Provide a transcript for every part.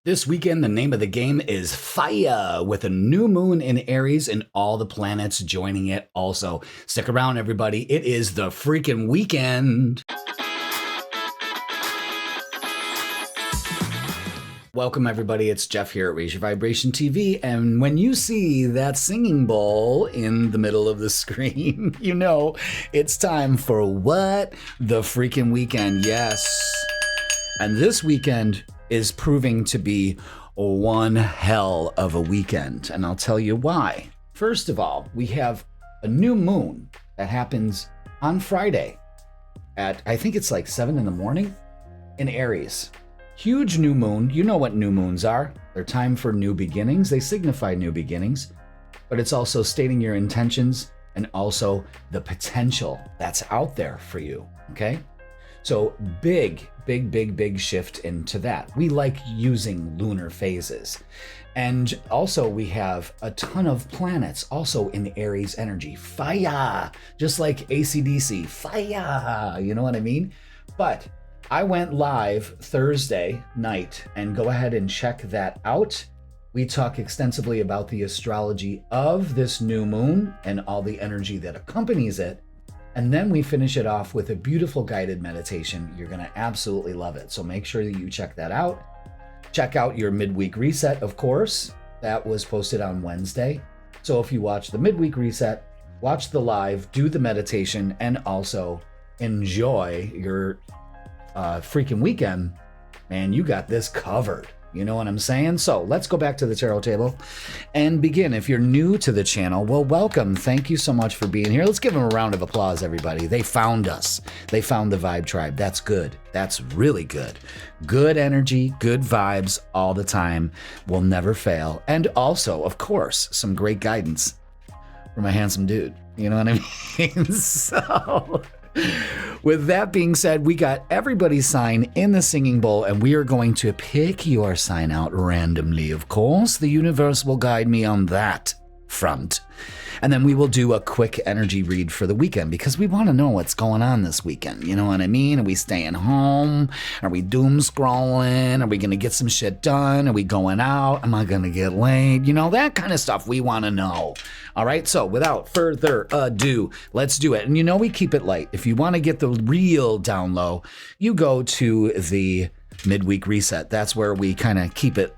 This weekend, the name of the game is Fire, with a new moon in Aries and all the planets joining it also. Stick around, everybody. It is the freaking weekend. Welcome, everybody. It's Jeff here at Raise Your Vibration TV. And when you see that singing bowl in the middle of the screen, you know it's time for what? The freaking weekend. Yes. And this weekend is proving to be one hell of a weekend, and I'll tell you why. First of all, we have a new moon that happens on Friday at, I think it's like 7 in the morning in Aries. Huge new moon. You know what new moons are. They're time for new beginnings. They signify new beginnings, but it's also stating your intentions and also the potential that's out there for you, okay? So big shift into that. We like using lunar phases. And also we have a ton of planets also in Aries energy. Fire! Just like AC/DC. Fire! You know what I mean? But I went live Thursday night, and go ahead and check that out. We talk extensively about the astrology of this new moon and all the energy that accompanies it. And then we finish it off with a beautiful guided meditation. You're going to absolutely love it. So make sure that you check that out. Check out your midweek reset, of course. That was posted on Wednesday. So if you watch the midweek reset, watch the live, do the meditation, and also enjoy your freaking weekend, man, you got this covered. You know what I'm saying? So let's go back to the tarot table and begin. If you're new to the channel, well, welcome. Thank you so much for being here. Let's give them a round of applause, everybody. They found us. They found the Vibe Tribe. That's good. That's really good. Good energy, good vibes all the time. Will never fail. And also, of course, some great guidance from a handsome dude. You know what I mean? So with that being said, we got everybody's sign in the singing bowl, and we are going to pick your sign out randomly, of course. The universe will guide me on that front. And then we will do a quick energy read for the weekend, because we want to know what's going on this weekend. You know what I mean? Are we staying home? Are we doom scrolling? Are we going to get some shit done? Are we going out? Am I going to get laid? You know, that kind of stuff we want to know. All right, so without further ado, let's do it. And you know, we keep it light. If you want to get the real down low, you go to the midweek reset. That's where we kind of keep it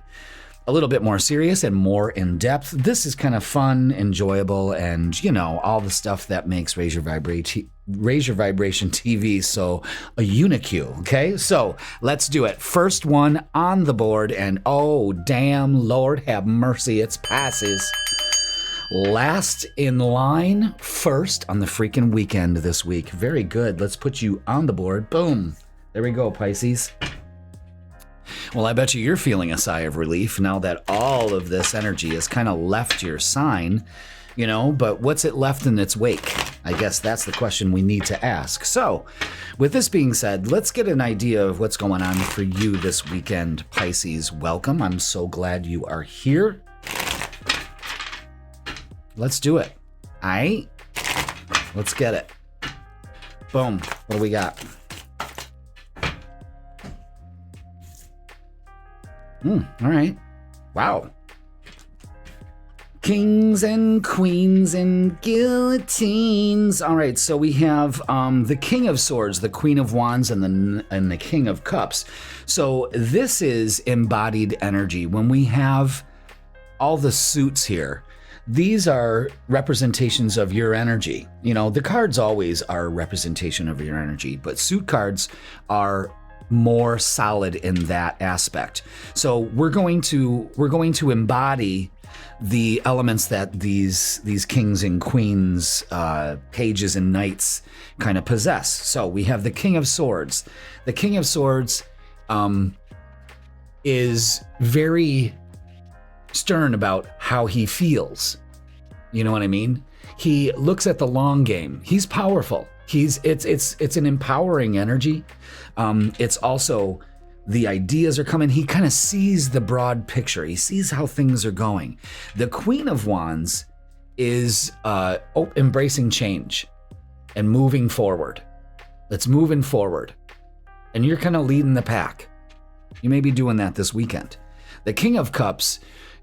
a little bit more serious and more in depth. This is kind of fun, enjoyable, and, you know, all the stuff that makes Raise Your Vibration TV so a unicue. Okay, so let's do it. First one on the board, and oh damn, Lord have mercy, it's Pisces. Last in line, first on the freaking weekend this week. Very good. Let's put you on the board. Boom. There we go, Pisces. Well, I bet you're feeling a sigh of relief now that all of this energy has kind of left your sign, you know, but what's it left in its wake? I guess that's the question we need to ask. So, with this being said, let's get an idea of what's going on for you this weekend, Pisces. Welcome. I'm so glad you are here. Let's do it. All right? Let's get it. Boom. What do we got? All right. Wow. Kings and queens and guillotines. All right, so we have the King of Swords, the Queen of Wands, and the King of Cups. So this is embodied energy. When we have all the suits here, these are representations of your energy. You know, the cards always are a representation of your energy, but suit cards are more solid in that aspect. So we're going to embody the elements that these kings and queens, pages and knights kind of possess. So we have the King of Swords. The King of Swords is very stern about how he feels. You know what I mean? He looks at the long game. He's powerful. It's an empowering energy. It's also the ideas are coming. He kind of sees the broad picture. He sees how things are going. The Queen of Wands is embracing change and moving forward. Let's move forward. And you're kind of leading the pack. You may be doing that this weekend. The King of Cups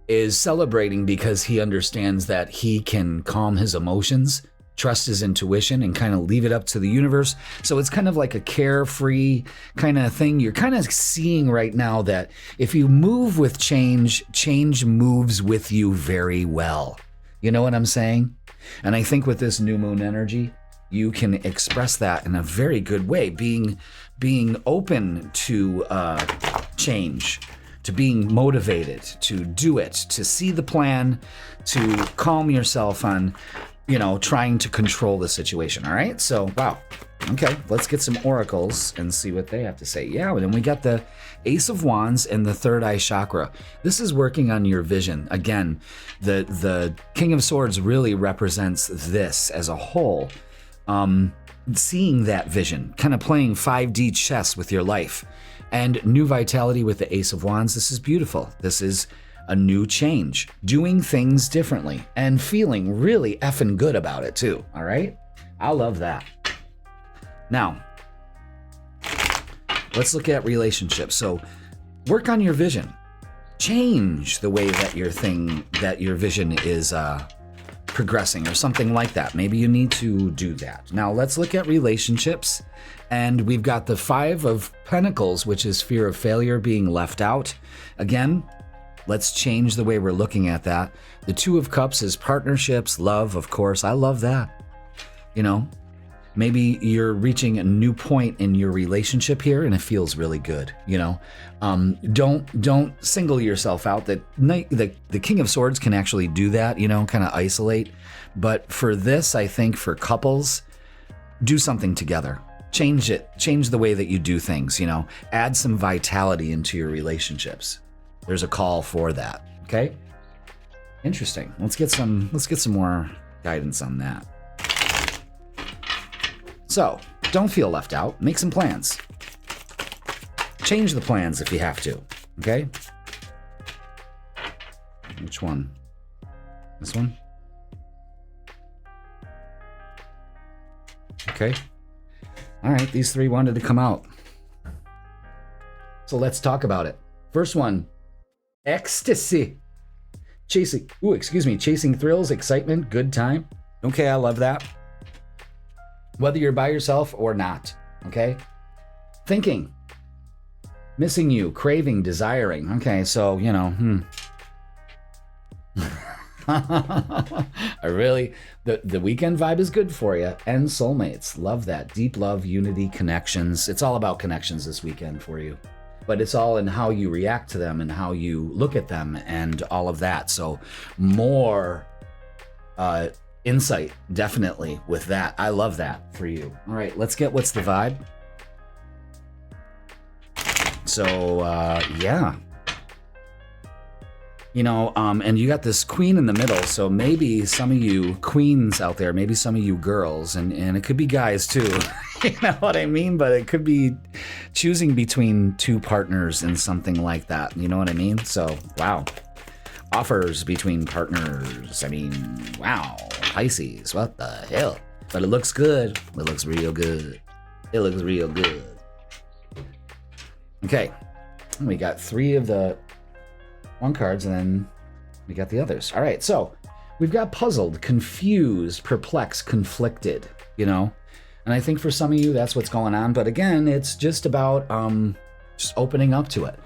is celebrating because he understands that he can calm his emotions, trust his intuition, and kind of leave it up to the universe. So it's kind of like a carefree kind of thing. You're kind of seeing right now that if you move with change, change moves with you very well. You know what I'm saying? And I think with this new moon energy, you can express that in a very good way, being open to change, to being motivated to do it, to see the plan, to calm yourself on, trying to control the situation. All right. So, wow. Okay. Let's get some oracles and see what they have to say. Yeah. And then we got the Ace of Wands and the third eye chakra. This is working on your vision. Again, the King of Swords really represents this as a whole. Seeing that vision, kind of playing 5D chess with your life. And new vitality with the Ace of Wands. This is beautiful. This is a new change, doing things differently and feeling really effing good about it too. All right. I love that. Now, let's look at relationships. So work on your vision, change the way that your vision is, progressing or something like that. Maybe you need to do that. Now let's look at relationships. And we've got the Five of Pentacles, which is fear of failure, being left out. Again, let's change the way we're looking at that. The Two of Cups is partnerships, love, of course. I love that. Maybe you're reaching a new point in your relationship here and it feels really good. Don't single yourself out. The King of Swords can actually do that, kind of isolate. But for this, I think for couples, do something together. Change it. Change the way that you do things, add some vitality into your relationships. There's a call for that. Okay. Interesting. Let's get some more guidance on that. So, don't feel left out. Make some plans. Change the plans if you have to, okay? Which one? This one? Okay. All right, these three wanted to come out. So let's talk about it. First one, ecstasy. Chasing thrills, excitement, good time. Okay, I love that. Whether you're by yourself or not, okay? Thinking, missing you, craving, desiring. Okay, so, the weekend vibe is good for you. And soulmates, love that. Deep love, unity, connections. It's all about connections this weekend for you. But it's all in how you react to them and how you look at them and all of that. So more insight, definitely, with that. I love that for you. All right, let's get what's the vibe. So, yeah. And you got this queen in the middle, so maybe some of you queens out there, maybe some of you girls, and it could be guys too, you know what I mean? But it could be choosing between two partners and something like that, you know what I mean? So, wow. Offers between partners. I mean, wow. Pisces, what the hell? But it looks good. It looks real good. It looks real good. Okay. We got three of the one cards, and then we got the others. All right, so we've got puzzled, confused, perplexed, conflicted, And I think for some of you, that's what's going on. But again, it's just about just opening up to it.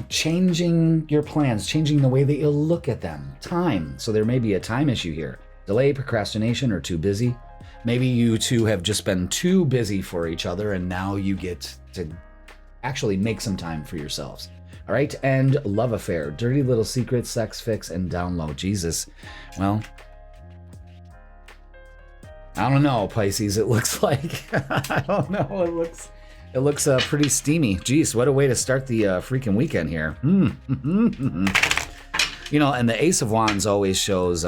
Changing your plans, changing the way that you look at them. Time. So there may be a time issue here. Delay, procrastination, or too busy. Maybe you two have just been too busy for each other, and now you get to actually make some time for yourselves. All right, and love affair, dirty little secrets, sex fix, and down low. Jesus. Well, I don't know, Pisces. It looks like I don't know. It looks pretty steamy. Jeez, what a way to start the freaking weekend here. And the Ace of Wands always shows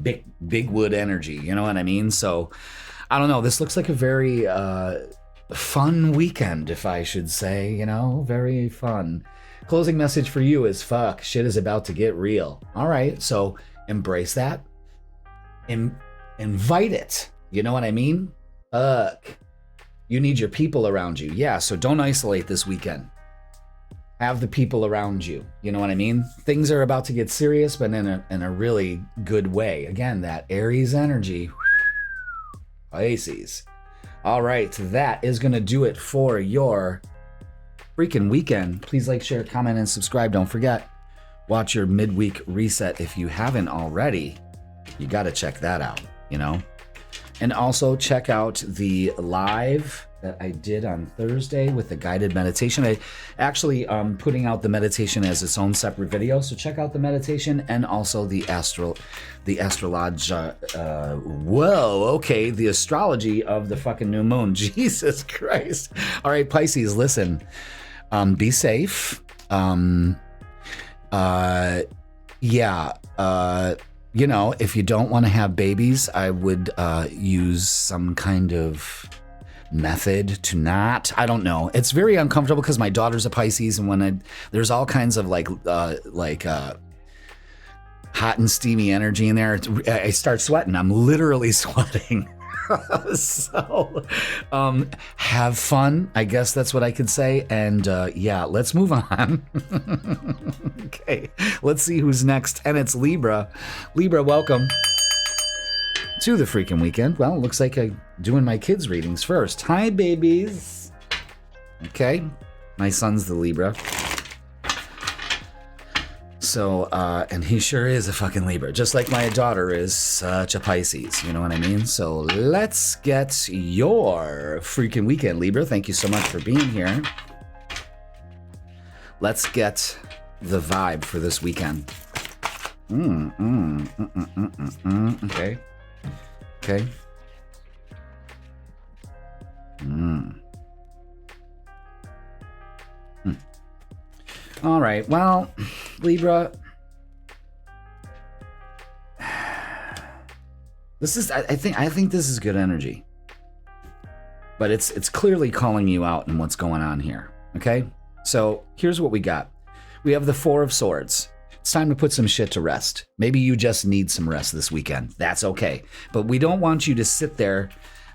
big wood energy. You know what I mean? So I don't know. This looks like a very fun weekend, if I should say, very fun. Closing message for you is fuck, shit is about to get real. All right, so embrace that. Invite it. You know what I mean? Fuck. You need your people around you. Yeah, so don't isolate this weekend. have the people around you. You know what I mean? Things are about to get serious, but in a really good way. Again, that Aries energy. Pisces. All right, that is going to do it for your freaking weekend. Please like, share, comment, and subscribe. Don't forget, watch your midweek reset if you haven't already. You got to check that out, you know? And also check out the live that I did on Thursday with the guided meditation. I actually putting out the meditation as its own separate video. So check out the meditation and also the astrology. The astrology of the fucking new moon. Jesus Christ. All right, Pisces, listen. Be safe. You know, if you don't want to have babies, I would use some kind of method to not. I don't know. It's very uncomfortable because my daughter's a Pisces, and when there's all kinds of like hot and steamy energy in there, I start sweating. I'm literally sweating. So, have fun. I guess that's what I could say. And yeah, let's move on. Okay, let's see who's next. And it's Libra. Libra, welcome to the freaking weekend. Well, it looks like I'm doing my kids' readings first. Hi, babies. Okay, my son's the Libra. So, and he sure is a fucking Libra, just like my daughter is such a Pisces, you know what I mean? So let's get your freaking weekend, Libra. Thank you so much for being here. Let's get the vibe for this weekend. Okay. Okay. All right. Well, Libra, this is. I think this is good energy, but it's clearly calling you out in what's going on here. Okay. So here's what we got. We have the Four of Swords. It's time to put some shit to rest. Maybe you just need some rest this weekend. That's okay. But we don't want you to sit there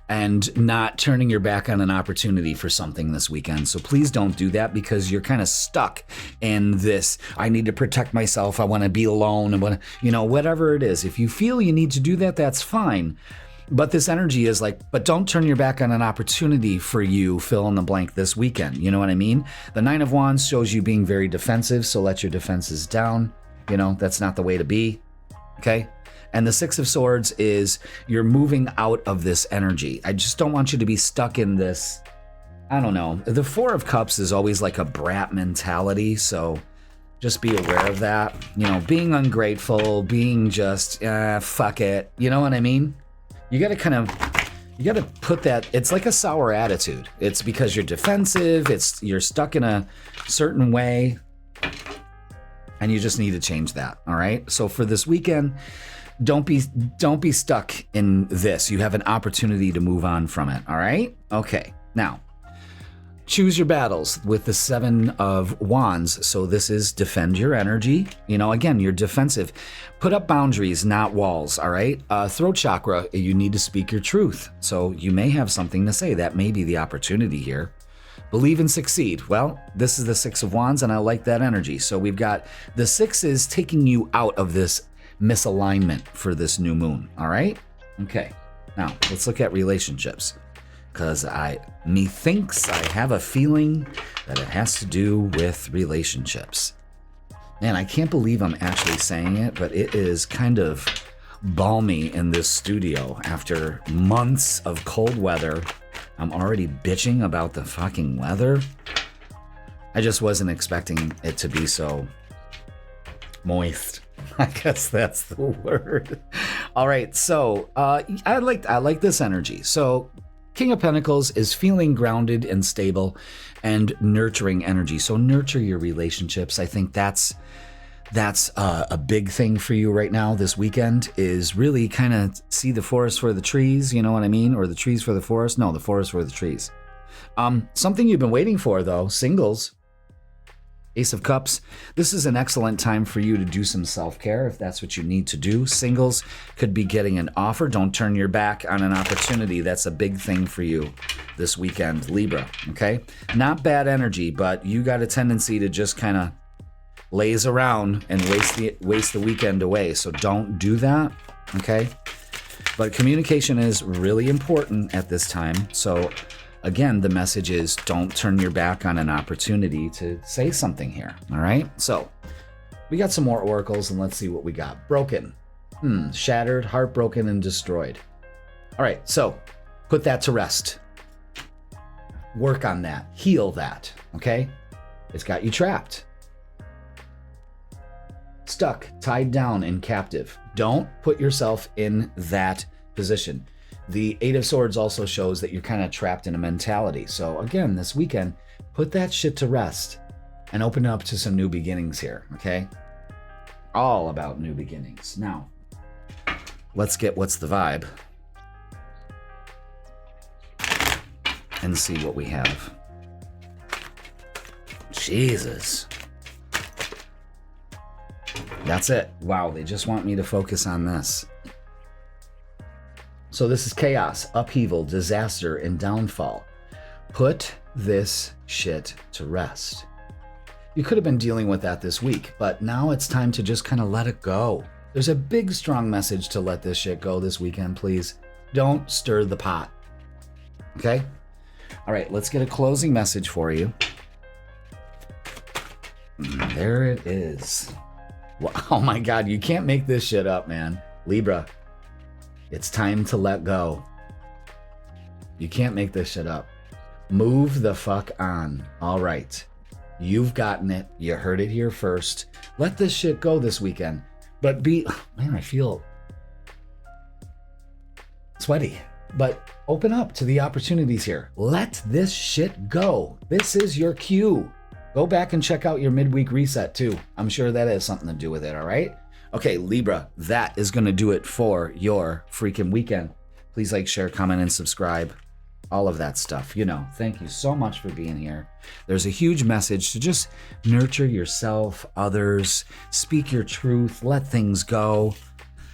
and not turning your back on an opportunity for something this weekend. So please don't do that, because you're kind of stuck in this, I need to protect myself, I want to be alone, I want to, you know, whatever it is. If you feel you need to do that, that's fine. But this energy is like, but don't turn your back on an opportunity for you, fill in the blank, this weekend. You know what I mean? The Nine of Wands shows you being very defensive, so let your defenses down. You know, that's not the way to be. Okay? And the Six of Swords is you're moving out of this energy. I just don't want you to be stuck in this, I don't know. The Four of Cups is always like a brat mentality, so just be aware of that. You know, being ungrateful, being just, fuck it. You know what I mean? You got to put that, it's like a sour attitude. It's because you're defensive, you're stuck in a certain way, and you just need to change that, all right? So for this weekend, don't be stuck in this. You have an opportunity to move on from it, all right? Okay, now, choose your battles with the Seven of Wands. So this is defend your energy. You know, again, you're defensive. Put up boundaries, not walls, all right? Throat chakra, you need to speak your truth. So you may have something to say. That may be the opportunity here. Believe and succeed. Well, this is the Six of Wands, and I like that energy. So we've got the sixes taking you out of this misalignment for this new moon, all right? Okay, now let's look at relationships, because methinks I have a feeling that it has to do with relationships. Man, I can't believe I'm actually saying it, but it is kind of balmy in this studio. After months of cold weather, I'm already bitching about the fucking weather. I just wasn't expecting it to be so moist. I guess that's the word. All right, so I like this energy. So King of Pentacles is feeling grounded and stable and nurturing energy. So nurture your relationships. I think that's a big thing for you right now this weekend, is really kind of see the forest for the trees, you know what I mean? Or the trees for the forest? No, the forest for the trees. Something you've been waiting for, though, singles. Ace of Cups, this is an excellent time for you to do some self-care if that's what you need to do. Singles could be getting an offer. Don't turn your back on an opportunity. That's a big thing for you this weekend, Libra, okay? Not bad energy, but you got a tendency to just kind of laze around and waste the weekend away. So don't do that, okay? But communication is really important at this time. So again, the message is don't turn your back on an opportunity to say something here, all right? So we got some more oracles, and let's see what we got. Broken, shattered, heartbroken, and destroyed. All right, so put that to rest. Work on that. Heal that, okay? It's got you trapped. Stuck, tied down, and captive. Don't put yourself in that position. The Eight of Swords also shows that you're kind of trapped in a mentality. So again, this weekend, put that shit to rest and open up to some new beginnings here, okay? All about new beginnings. Now, let's get what's the vibe and see what we have. Jesus. That's it. Wow, they just want me to focus on this. So this is chaos, upheaval, disaster, and downfall. Put this shit to rest. You could have been dealing with that this week, but now it's time to just kind of let it go. There's a big, strong message to let this shit go this weekend, please. Don't stir the pot. Okay? All right, let's get a closing message for you. There it is. Well, oh my God, you can't make this shit up, man. Libra. It's time to let go. You can't make this shit up. Move the fuck on. All right. You've gotten it. You heard it here first. Let this shit go this weekend. But man, I feel sweaty. But open up to the opportunities here. Let this shit go. This is your cue. Go back and check out your midweek reset too. I'm sure that has something to do with it, all right? Okay, Libra, that is going to do it for your freaking weekend. Please like, share, comment, and subscribe. All of that stuff, you know. Thank you so much for being here. There's a huge message to just nurture yourself, others, speak your truth, let things go,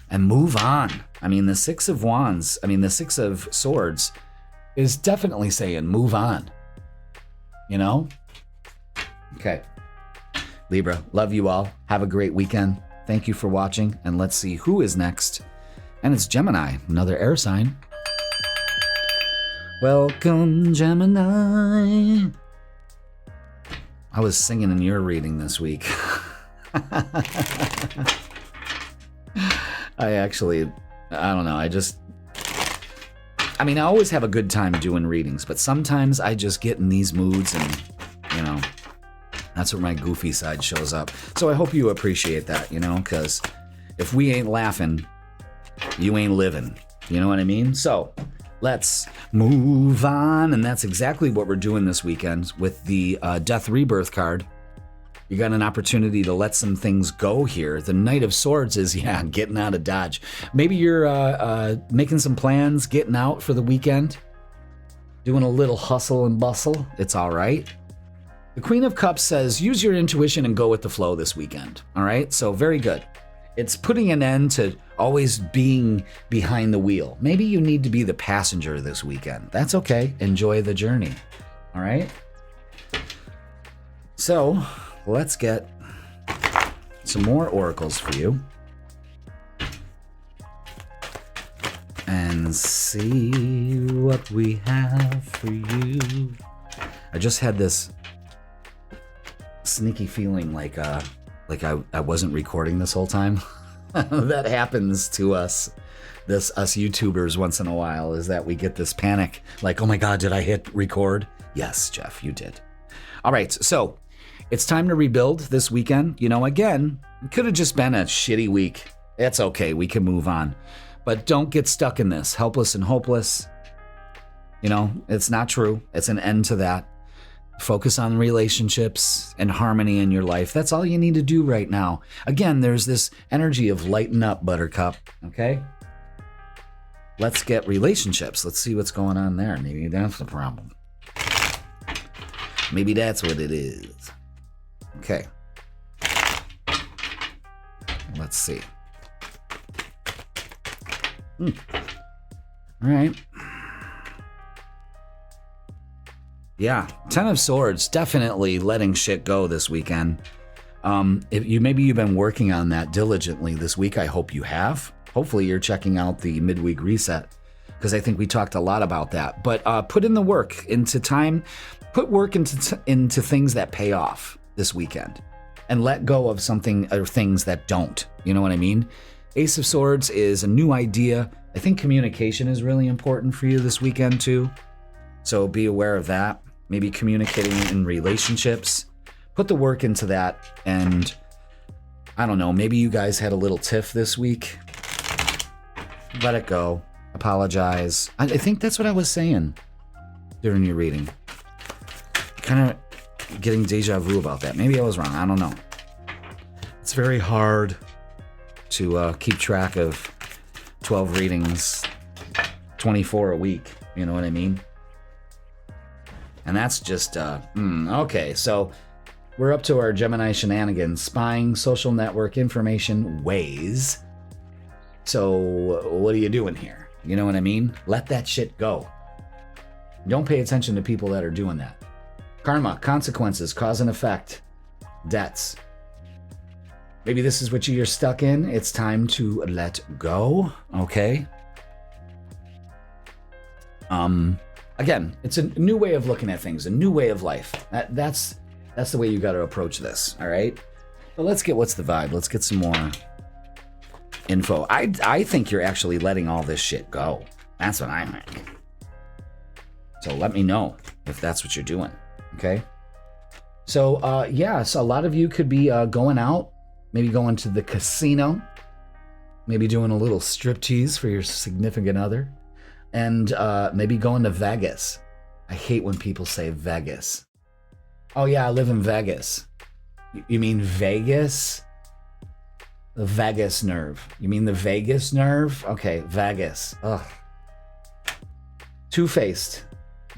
and move on. I mean, the Six of Swords is definitely saying move on. You know? Okay. Libra, love you all. Have a great weekend. Thank you for watching, and let's see who is next. And it's Gemini, another air sign. Welcome, Gemini. I was singing in your reading this week. I don't know. I always have a good time doing readings, but sometimes I just get in these moods and, you know, that's where my goofy side shows up. So I hope you appreciate that, you know, because if we ain't laughing, you ain't living. You know what I mean? So let's move on. And that's exactly what we're doing this weekend with the Death Rebirth card. You got an opportunity to let some things go here. The Knight of Swords is, getting out of Dodge. Maybe you're making some plans, getting out for the weekend, doing a little hustle and bustle. It's all right. The Queen of Cups says, use your intuition and go with the flow this weekend. All right? So very good. It's putting an end to always being behind the wheel. Maybe you need to be the passenger this weekend. That's okay. Enjoy the journey. All right? So let's get some more oracles for you and see what we have for you. I just had this sneaky feeling like I wasn't recording this whole time. That happens to us YouTubers once in a while, is that we get this panic like, oh my God, did I hit record? Yes, Jeff, you did. All right, so it's time to rebuild this weekend. You know, again, it could have just been a shitty week. It's okay, we can move on. But don't get stuck in this, helpless and hopeless. You know, it's not true. It's an end to that. Focus on relationships and harmony in your life. That's all you need to do right now. Again, there's this energy of lighten up, Buttercup, okay? Let's get relationships. Let's see what's going on there. Maybe that's the problem. Maybe that's what it is. Okay. Let's see. All right. Yeah, Ten of Swords, definitely letting shit go this weekend. If maybe you've been working on that diligently this week. I hope you have. Hopefully you're checking out the midweek reset, because I think we talked a lot about that. But put in the work into time. Put work into things that pay off this weekend, and let go of something or things that don't. You know what I mean? Ace of Swords is a new idea. I think communication is really important for you this weekend too. So be aware of that. Maybe communicating in relationships. Put the work into that. And I don't know, maybe you guys had a little tiff this week. Let it go. Apologize. I think that's what I was saying during your reading. Kind of getting deja vu about that. Maybe I was wrong. I don't know. It's very hard to keep track of 12 readings, 24 a week. You know what I mean? And that's just, okay. So we're up to our Gemini shenanigans. Spying, social network information, ways. So what are you doing here? You know what I mean? Let that shit go. Don't pay attention to people that are doing that. Karma, consequences, cause and effect, debts. Maybe this is what you're stuck in. It's time to let go. Okay. Again, it's a new way of looking at things, a new way of life. That's the way you got to approach this. All right. But let's get what's the vibe. Let's get some more info. I think you're actually letting all this shit go. That's what I think. So let me know if that's what you're doing. Okay. So yeah, so a lot of you could be going out, maybe going to the casino, maybe doing a little striptease for your significant other. And maybe going to Vegas. I hate when people say Vegas. Oh yeah, I live in Vegas. You mean Vegas? The vagus nerve. You mean the Vegas nerve? Okay, Vegas. Ugh. Two-faced.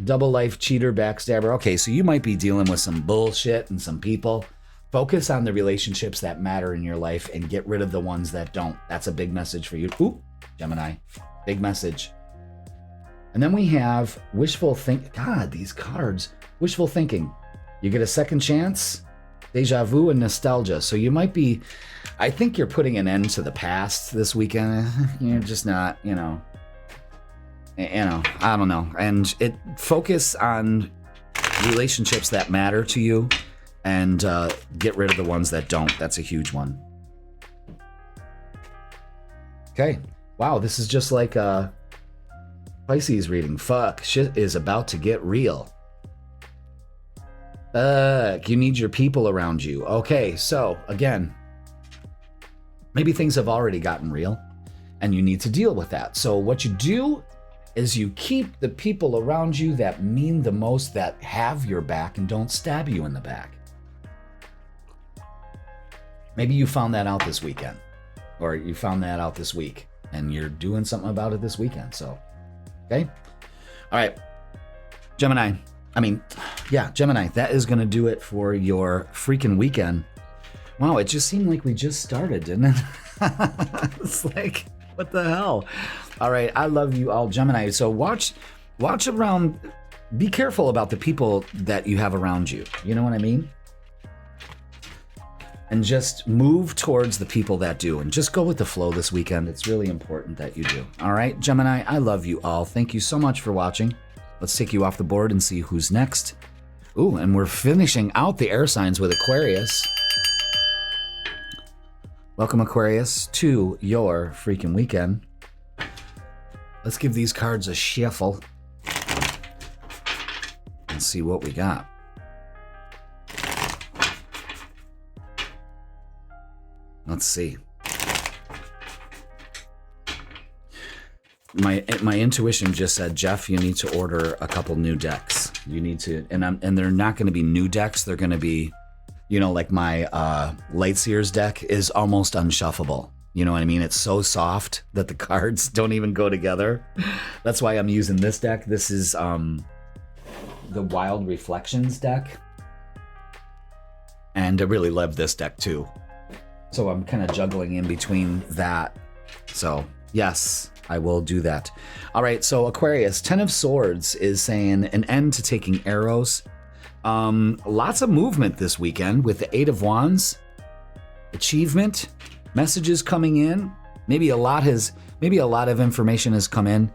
Double life cheater, backstabber. Okay, so you might be dealing with some bullshit and some people. Focus on the relationships that matter in your life and get rid of the ones that don't. That's a big message for you. Ooh, Gemini. Big message. And then we have wishful think. God, these cards. Wishful thinking. You get a second chance, deja vu, and nostalgia. So you might be, I think you're putting an end to the past this weekend. You're just not, I don't know. And focus on relationships that matter to you and get rid of the ones that don't. That's a huge one. Okay. Wow, this is just like Pisces reading. Fuck, shit is about to get real. Fuck, you need your people around you. Okay, so again, maybe things have already gotten real and you need to deal with that. So what you do is you keep the people around you that mean the most, that have your back and don't stab you in the back. Maybe you found that out this weekend, or you found that out this week and you're doing something about it this weekend. So okay. All right. Gemini. Gemini. That is going to do it for your freaking weekend. Wow, it just seemed like we just started, didn't it? It's like, what the hell? All right. I love you all, Gemini. So watch around. Be careful about the people that you have around you. You know what I mean? And just move towards the people that do, and just go with the flow this weekend. It's really important that you do. All right, Gemini, I love you all. Thank you so much for watching. Let's take you off the board and see who's next. Ooh, and we're finishing out the air signs with Aquarius. Welcome, Aquarius, to your freaking weekend. Let's give these cards a shuffle and see what we got. Let's see. My intuition just said, Jeff, you need to order a couple new decks. You need to, and they're not going to be new decks. They're going to be, like my Lightseer's deck is almost unshuffleable. You know what I mean? It's so soft that the cards don't even go together. That's why I'm using this deck. This is the Wild Reflections deck. And I really love this deck too. So I'm kind of juggling in between that. So yes, I will do that. All right, so Aquarius, 10 of Swords is saying an end to taking arrows. Lots of movement this weekend with the 8 of Wands. Achievement, messages coming in. Maybe a lot of information has come in,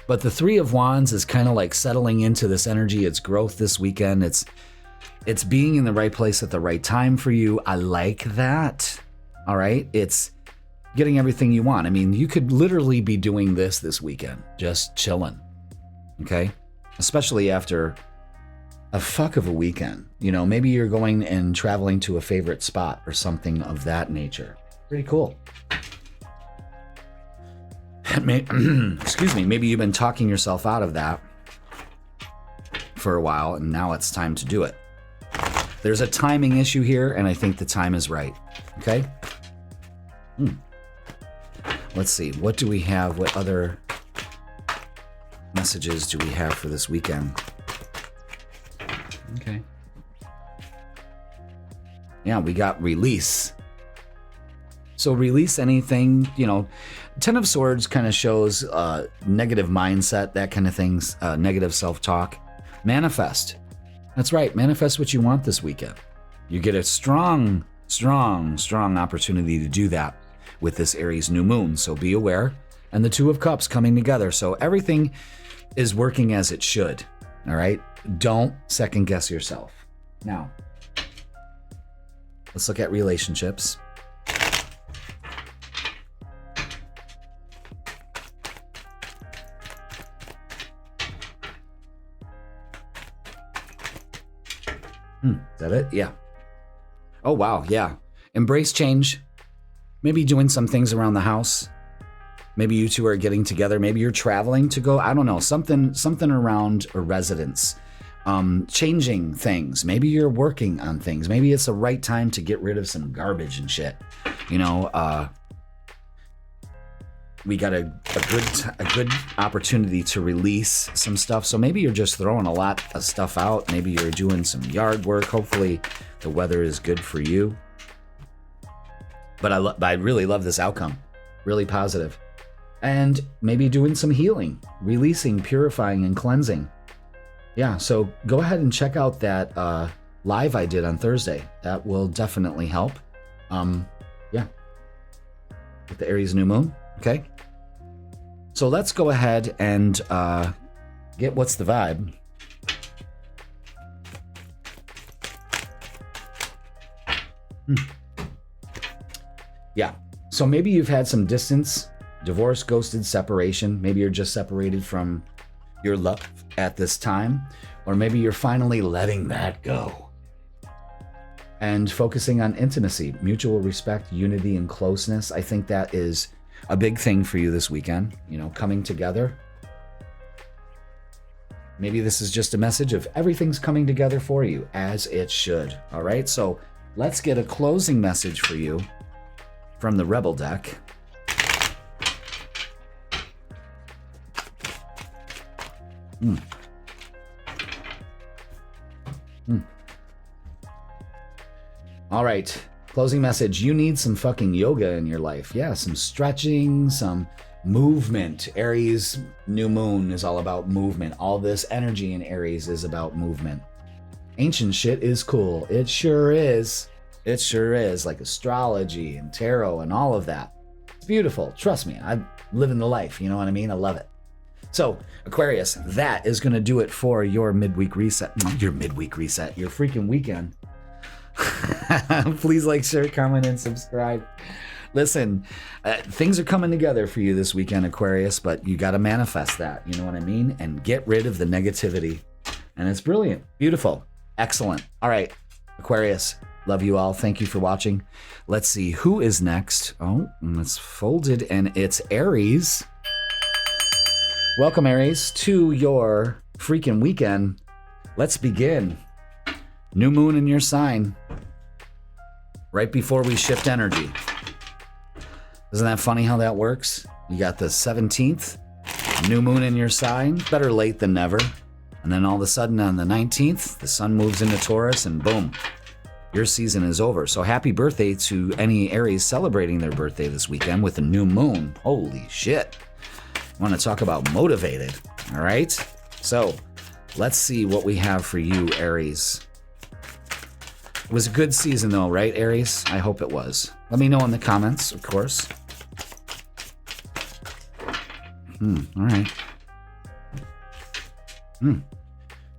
but the 3 of Wands is kind of like settling into this energy. It's growth this weekend. It's being in the right place at the right time for you. I like that. All right. It's getting everything you want. I mean, you could literally be doing this weekend, just chilling. Okay. Especially after a fuck of a weekend. You know, maybe you're going and traveling to a favorite spot or something of that nature. Pretty cool. Excuse me. Maybe you've been talking yourself out of that for a while, and now it's time to do it. There's a timing issue here, and I think the time is right. Okay? Let's see. What do we have? What other messages do we have for this weekend? Okay. Yeah, we got release. So release anything, you know. 10 of Swords kind of shows negative mindset, that kind of things, negative self-talk. Manifest. That's right. Manifest what you want this weekend. You get a strong opportunity to do that with this Aries new moon. So be aware. And the 2 of Cups coming together. So everything is working as it should. All right. Don't second guess yourself. Now, let's look at relationships. Is that it? Yeah. Oh, wow. Yeah. Embrace change. Maybe doing some things around the house. Maybe you two are getting together. Maybe you're traveling to go, I don't know, something around a residence. Changing things. Maybe you're working on things. Maybe it's the right time to get rid of some garbage and shit. You know, we got a good opportunity to release some stuff. So maybe you're just throwing a lot of stuff out. Maybe you're doing some yard work. Hopefully the weather is good for you. But I really love this outcome. Really positive. And maybe doing some healing, releasing, purifying, and cleansing. Yeah, so go ahead and check out that live I did on Thursday. That will definitely help. Yeah. With the Aries new moon. Okay. So let's go ahead and get what's the vibe. Yeah. So maybe you've had some distance, divorce, ghosted, separation. Maybe you're just separated from your love at this time, or maybe you're finally letting that go and focusing on intimacy, mutual respect, unity, and closeness. I think that is a big thing for you this weekend, you know, coming together. Maybe this is just a message of everything's coming together for you as it should. All right, so let's get a closing message for you from the Rebel deck. All right. Closing message. You need some fucking yoga in your life. Yeah, some stretching, some movement. Aries new moon is all about movement. All this energy in Aries is about movement. Ancient shit is cool. It sure is. It sure is. Like astrology and tarot and all of that. It's beautiful. Trust me. I'm living the life. You know what I mean? I love it. So, Aquarius, that is going to do it for your midweek reset. Your midweek reset. Your freaking weekend. Please like, share, comment, and subscribe. Listen, things are coming together for you this weekend, Aquarius, but you got to manifest that. You know what I mean? And get rid of the negativity. And it's brilliant. Beautiful. Excellent. All right, Aquarius, love you all. Thank you for watching. Let's see who is next. Oh, it's folded, and it's Aries. Welcome, Aries, to your freaking weekend. Let's begin. New moon in your sign. Right before we shift energy. Isn't that funny how that works? You got the 17th, new moon in your sign. Better late than never. And then all of a sudden on the 19th, the sun moves into Taurus and boom. Your season is over. So happy birthday to any Aries celebrating their birthday this weekend with a new moon. Holy shit. I want to talk about motivated. All right. So let's see what we have for you, Aries. It was a good season though, right, Aries? I hope it was. Let me know in the comments, of course. All right.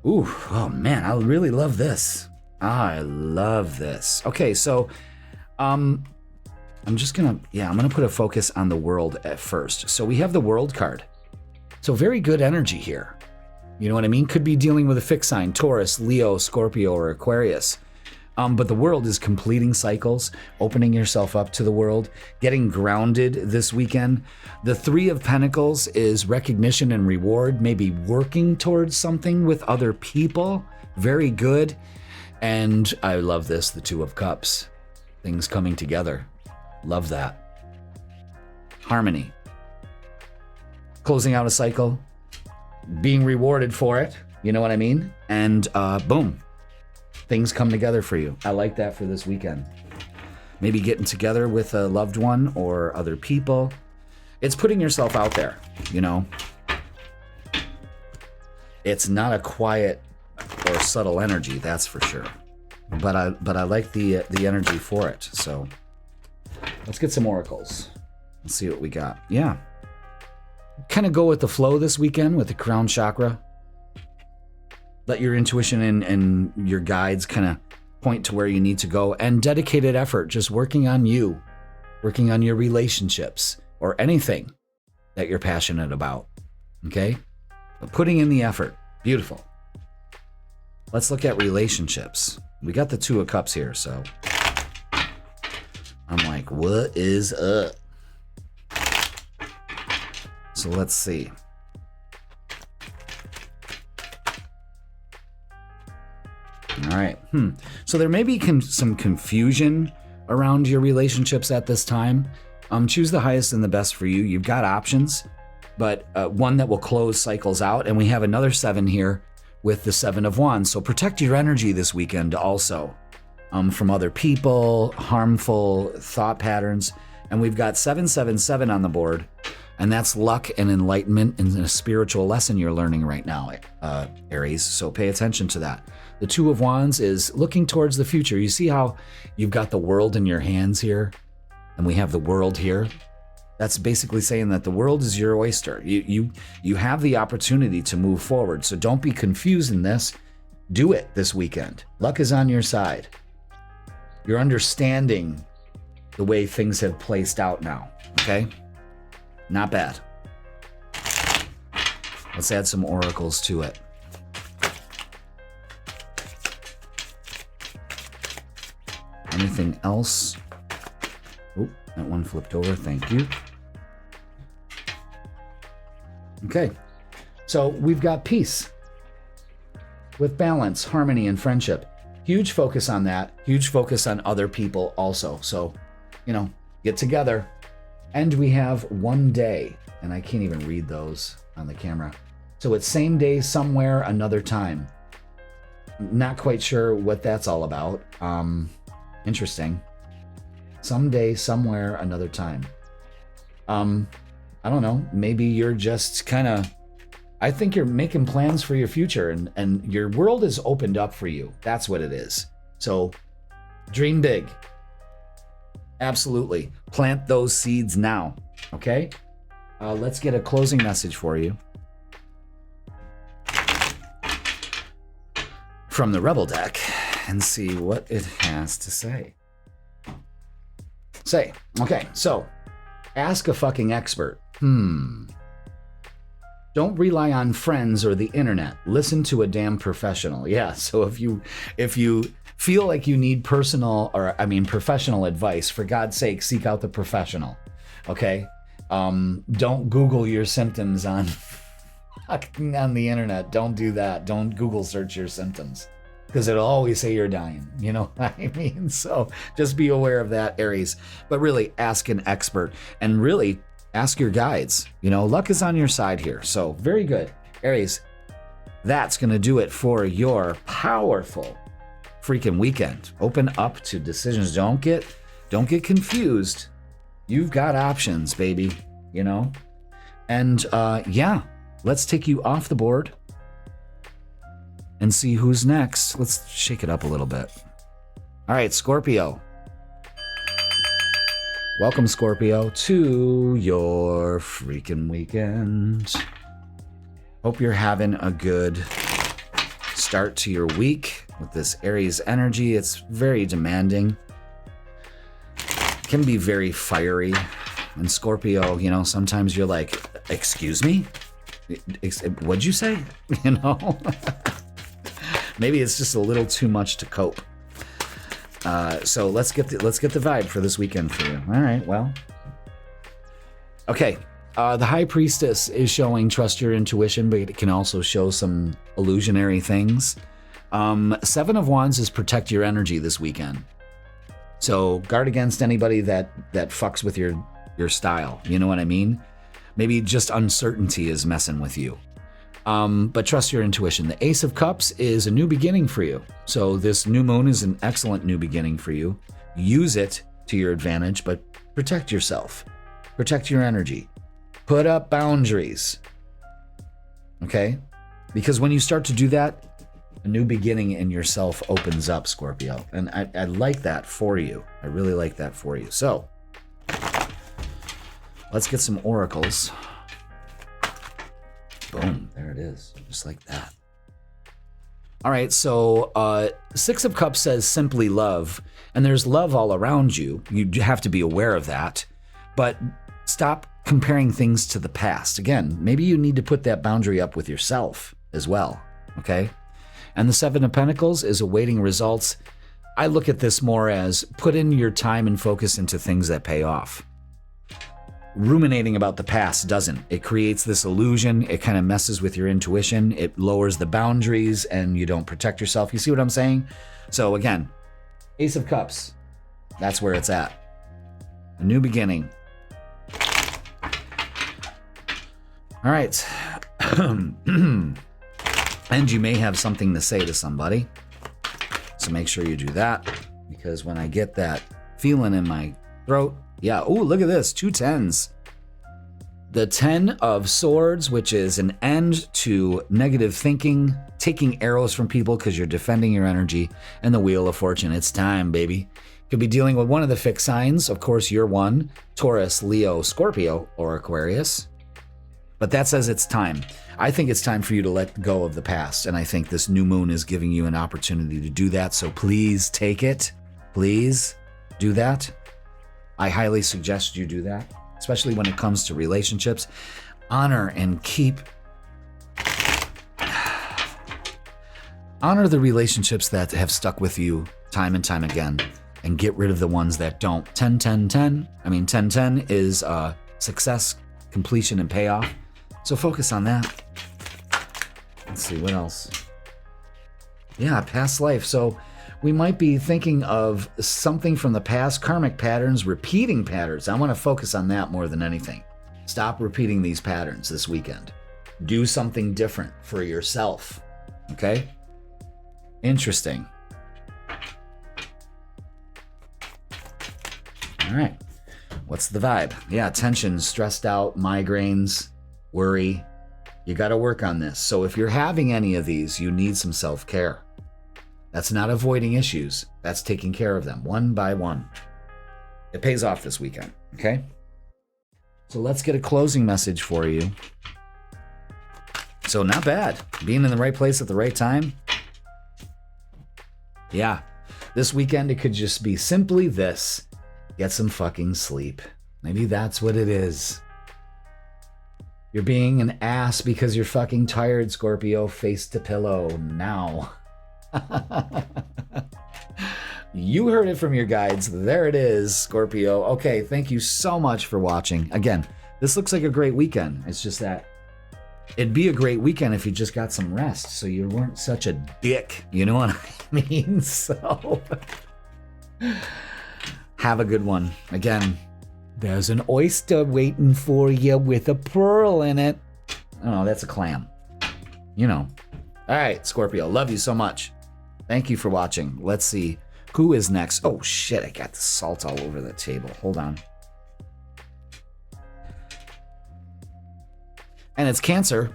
Ooh, oh man, I really love this. I love this. Okay, so I'm gonna put a focus on the world at first. So we have the world card. So very good energy here. You know what I mean? Could be dealing with a fixed sign, Taurus, Leo, Scorpio, or Aquarius. But the world is completing cycles, opening yourself up to the world, getting grounded this weekend. The Three of Pentacles is recognition and reward, maybe working towards something with other people. Very good. And I love this, the Two of Cups. Things coming together. Love that. Harmony. Closing out a cycle, being rewarded for it. You know what I mean? And boom. Things come together for you. I like that for this weekend. Maybe getting together with a loved one or other people. It's putting yourself out there, you know. It's not a quiet or subtle energy, that's for sure. But I like the energy for it. So let's get some oracles. Let's see what we got. Yeah. Kind of go with the flow this weekend with the crown chakra. Let your intuition and your guides kind of point to where you need to go, and dedicated effort, just working on you, working on your relationships or anything that you're passionate about. Okay? But putting in the effort. Beautiful. Let's look at relationships. We got the Two of Cups here, so I'm like, what is up? So let's see. All right. So there may be some confusion around your relationships at this time. Choose the highest and the best for you. You've got options, but one that will close cycles out. And we have another 7 here with the 7 of Wands. So protect your energy this weekend also from other people, harmful thought patterns. And we've got 777 on the board. And that's luck and enlightenment and a spiritual lesson you're learning right now, Aries. So pay attention to that. The Two of Wands is looking towards the future. You see how you've got the world in your hands here, and we have the world here? That's basically saying that the world is your oyster. You have the opportunity to move forward. So don't be confused in this. Do it this weekend. Luck is on your side. You're understanding the way things have placed out now, okay? Not bad. Let's add some oracles to it. Anything else? Oh, that one flipped over. Thank you. Okay. So we've got peace with balance, harmony, and friendship. Huge focus on that. Huge focus on other people also. So, get together. And we have one day, and I can't even read those on the camera. So it's same day, somewhere, another time. Not quite sure what that's all about. Interesting. Someday, somewhere, another time. I don't know. Maybe you're just I think you're making plans for your future and your world is opened up for you. That's what it is. So dream big. Absolutely. Plant those seeds now. Okay? Let's get a closing message for you. From the Rebel deck and see what it has to say. Okay, so ask a fucking expert. Don't rely on friends or the internet. Listen to a damn professional. Yeah, so if you feel like you need professional advice, for God's sake, seek out the professional. Okay? Don't Google your symptoms on the internet. Don't do that. Don't Google search your symptoms, because it'll always say you're dying. You know what I mean? So just be aware of that, Aries. But really, ask an expert and really ask your guides. Luck is on your side here. So very good, Aries. That's going to do it for your powerful freaking weekend. Open up to decisions. Don't get confused. You've got options, baby, you know? And yeah, let's take you off the board and see who's next. Let's shake it up a little bit. All right, Scorpio. Welcome, Scorpio, to your freaking weekend. Hope you're having a good start to your week with this Aries energy. It's very demanding. Can be very fiery. And Scorpio, you know, sometimes you're like, excuse me? What'd you say? You know? Maybe it's just a little too much to cope. So let's get the vibe for this weekend for you. All right, well. Okay, the High Priestess is showing trust your intuition, but it can also show some illusionary things. 7 of Wands is protect your energy this weekend. So guard against anybody that fucks with your style. You know what I mean? Maybe just uncertainty is messing with you. But trust your intuition. The Ace of Cups is a new beginning for you. So this new moon is an excellent new beginning for you. Use it to your advantage, but protect yourself. Protect your energy. Put up boundaries. Okay? Because when you start to do that, a new beginning in yourself opens up, Scorpio. And I like that for you. I really like that for you. So, let's get some oracles. Boom, there it is, just like that. All right, so 6 of Cups says simply love, and there's love all around you. You have to be aware of that, but stop comparing things to the past. Again, maybe you need to put that boundary up with yourself as well, okay? And the 7 of Pentacles is awaiting results. I look at this more as put in your time and focus into things that pay off. Ruminating about the past doesn't. It creates this illusion. It kind of messes with your intuition. It lowers the boundaries and you don't protect yourself. You see what I'm saying? So again, Ace of Cups, that's where it's at. A new beginning. All right. And you may have something to say to somebody. So make sure you do that, because when I get that feeling in my throat, yeah, oh, look at this, 2 10s. The 10 of Swords, which is an end to negative thinking, taking arrows from people because you're defending your energy, and the Wheel of Fortune. It's time, baby. Could be dealing with one of the fixed signs. Of course, you're one, Taurus, Leo, Scorpio, or Aquarius. But that says it's time. I think it's time for you to let go of the past, and I think this new moon is giving you an opportunity to do that, so please take it. Please do that. I highly suggest you do that, especially when it comes to relationships. Honor and honor the relationships that have stuck with you time and time again, and get rid of the ones that don't. 10-10-10. I mean, 10-10 is success, completion, and payoff. So focus on that. Let's see, what else? Yeah, past life. So we might be thinking of something from the past, karmic patterns, repeating patterns. I want to focus on that more than anything. Stop repeating these patterns this weekend. Do something different for yourself. Okay? Interesting. All right. What's the vibe? Yeah, tension, stressed out, migraines, worry. You got to work on this. So if you're having any of these, you need some self-care. That's not avoiding issues. That's taking care of them one by one. It pays off this weekend, okay? So let's get a closing message for you. So not bad. Being in the right place at the right time. Yeah. This weekend, it could just be simply this. Get some fucking sleep. Maybe that's what it is. You're being an ass because you're fucking tired, Scorpio. Face to pillow now. You heard it from your guides. There it is, Scorpio. Okay, thank you so much for watching. Again, this looks like a great weekend. It's just that it'd be a great weekend if you just got some rest, so you weren't such a dick. You know what I mean? So have a good one. Again, there's an oyster waiting for you with a pearl in it. Oh, that's a clam. You know. All right, Scorpio. Love you so much. Thank you for watching. Let's see who is next. Oh shit, I got the salt all over the table. Hold on. And it's Cancer.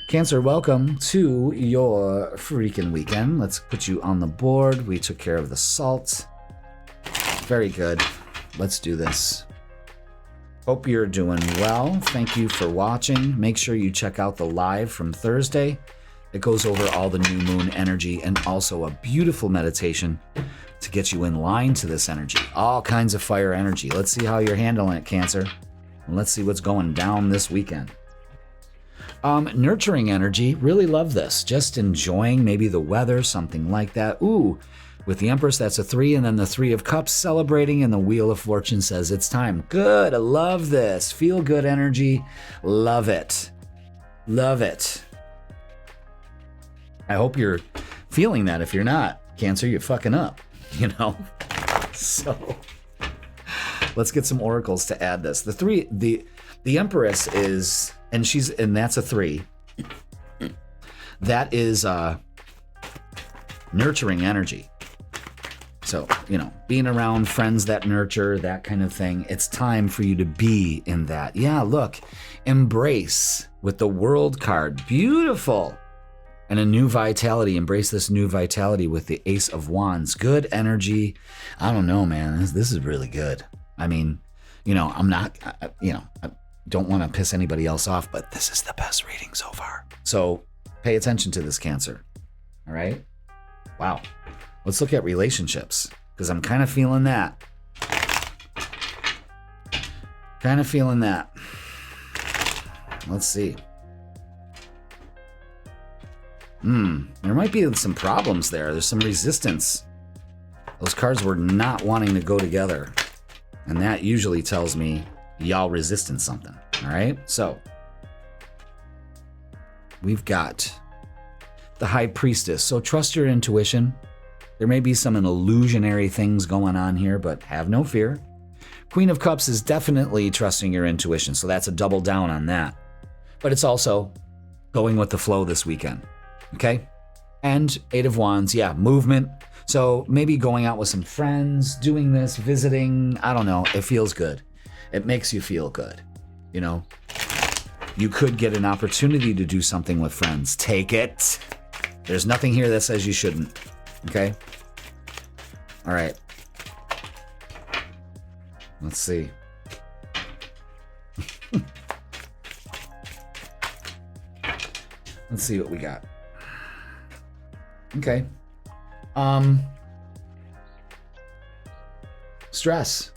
Cancer, welcome to your freaking weekend. Let's put you on the board. We took care of the salt. Very good. Let's do this. Hope you're doing well. Thank you for watching. Make sure you check out the live from Thursday. It goes over all the new moon energy and also a beautiful meditation to get you in line to this energy. All kinds of fire energy. Let's see how you're handling it, Cancer. And let's see what's going down this weekend. Nurturing energy. Really love this. Just enjoying maybe the weather, something like that. Ooh, with the Empress, that's a 3, and then the 3 of Cups celebrating, and the Wheel of Fortune says it's time. Good. I love this. Feel good energy. Love it. Love it. I hope you're feeling that. If you're not, Cancer, you're fucking up, you know? So let's get some oracles to add this. The Empress is, and that's a 3. That is nurturing energy. So, you know, being around friends that nurture, that kind of thing. It's time for you to be in that. Yeah, look, embrace with the World card. Beautiful. And a new vitality. Embrace this new vitality with the Ace of Wands. Good energy. I don't know, man. This is really good. I mean, you know, I don't want to piss anybody else off, but this is the best reading so far. So pay attention to this, Cancer. All right? Wow. Let's look at relationships, because I'm kind of feeling that. Kind of feeling that. Let's see. There might be some problems there. There's some resistance. Those cards were not wanting to go together. And that usually tells me y'all resisting something. All right? So, we've got the High Priestess. So trust your intuition. There may be some illusionary things going on here, but have no fear. Queen of Cups is definitely trusting your intuition. So that's a double down on that. But it's also going with the flow this weekend. Okay? And 8 of Wands, yeah, movement. So maybe going out with some friends, doing this, visiting, I don't know. It feels good. It makes you feel good. You know? You could get an opportunity to do something with friends. Take it. There's nothing here that says you shouldn't. Okay? All right. Let's see. Let's see what we got. Okay. Stress,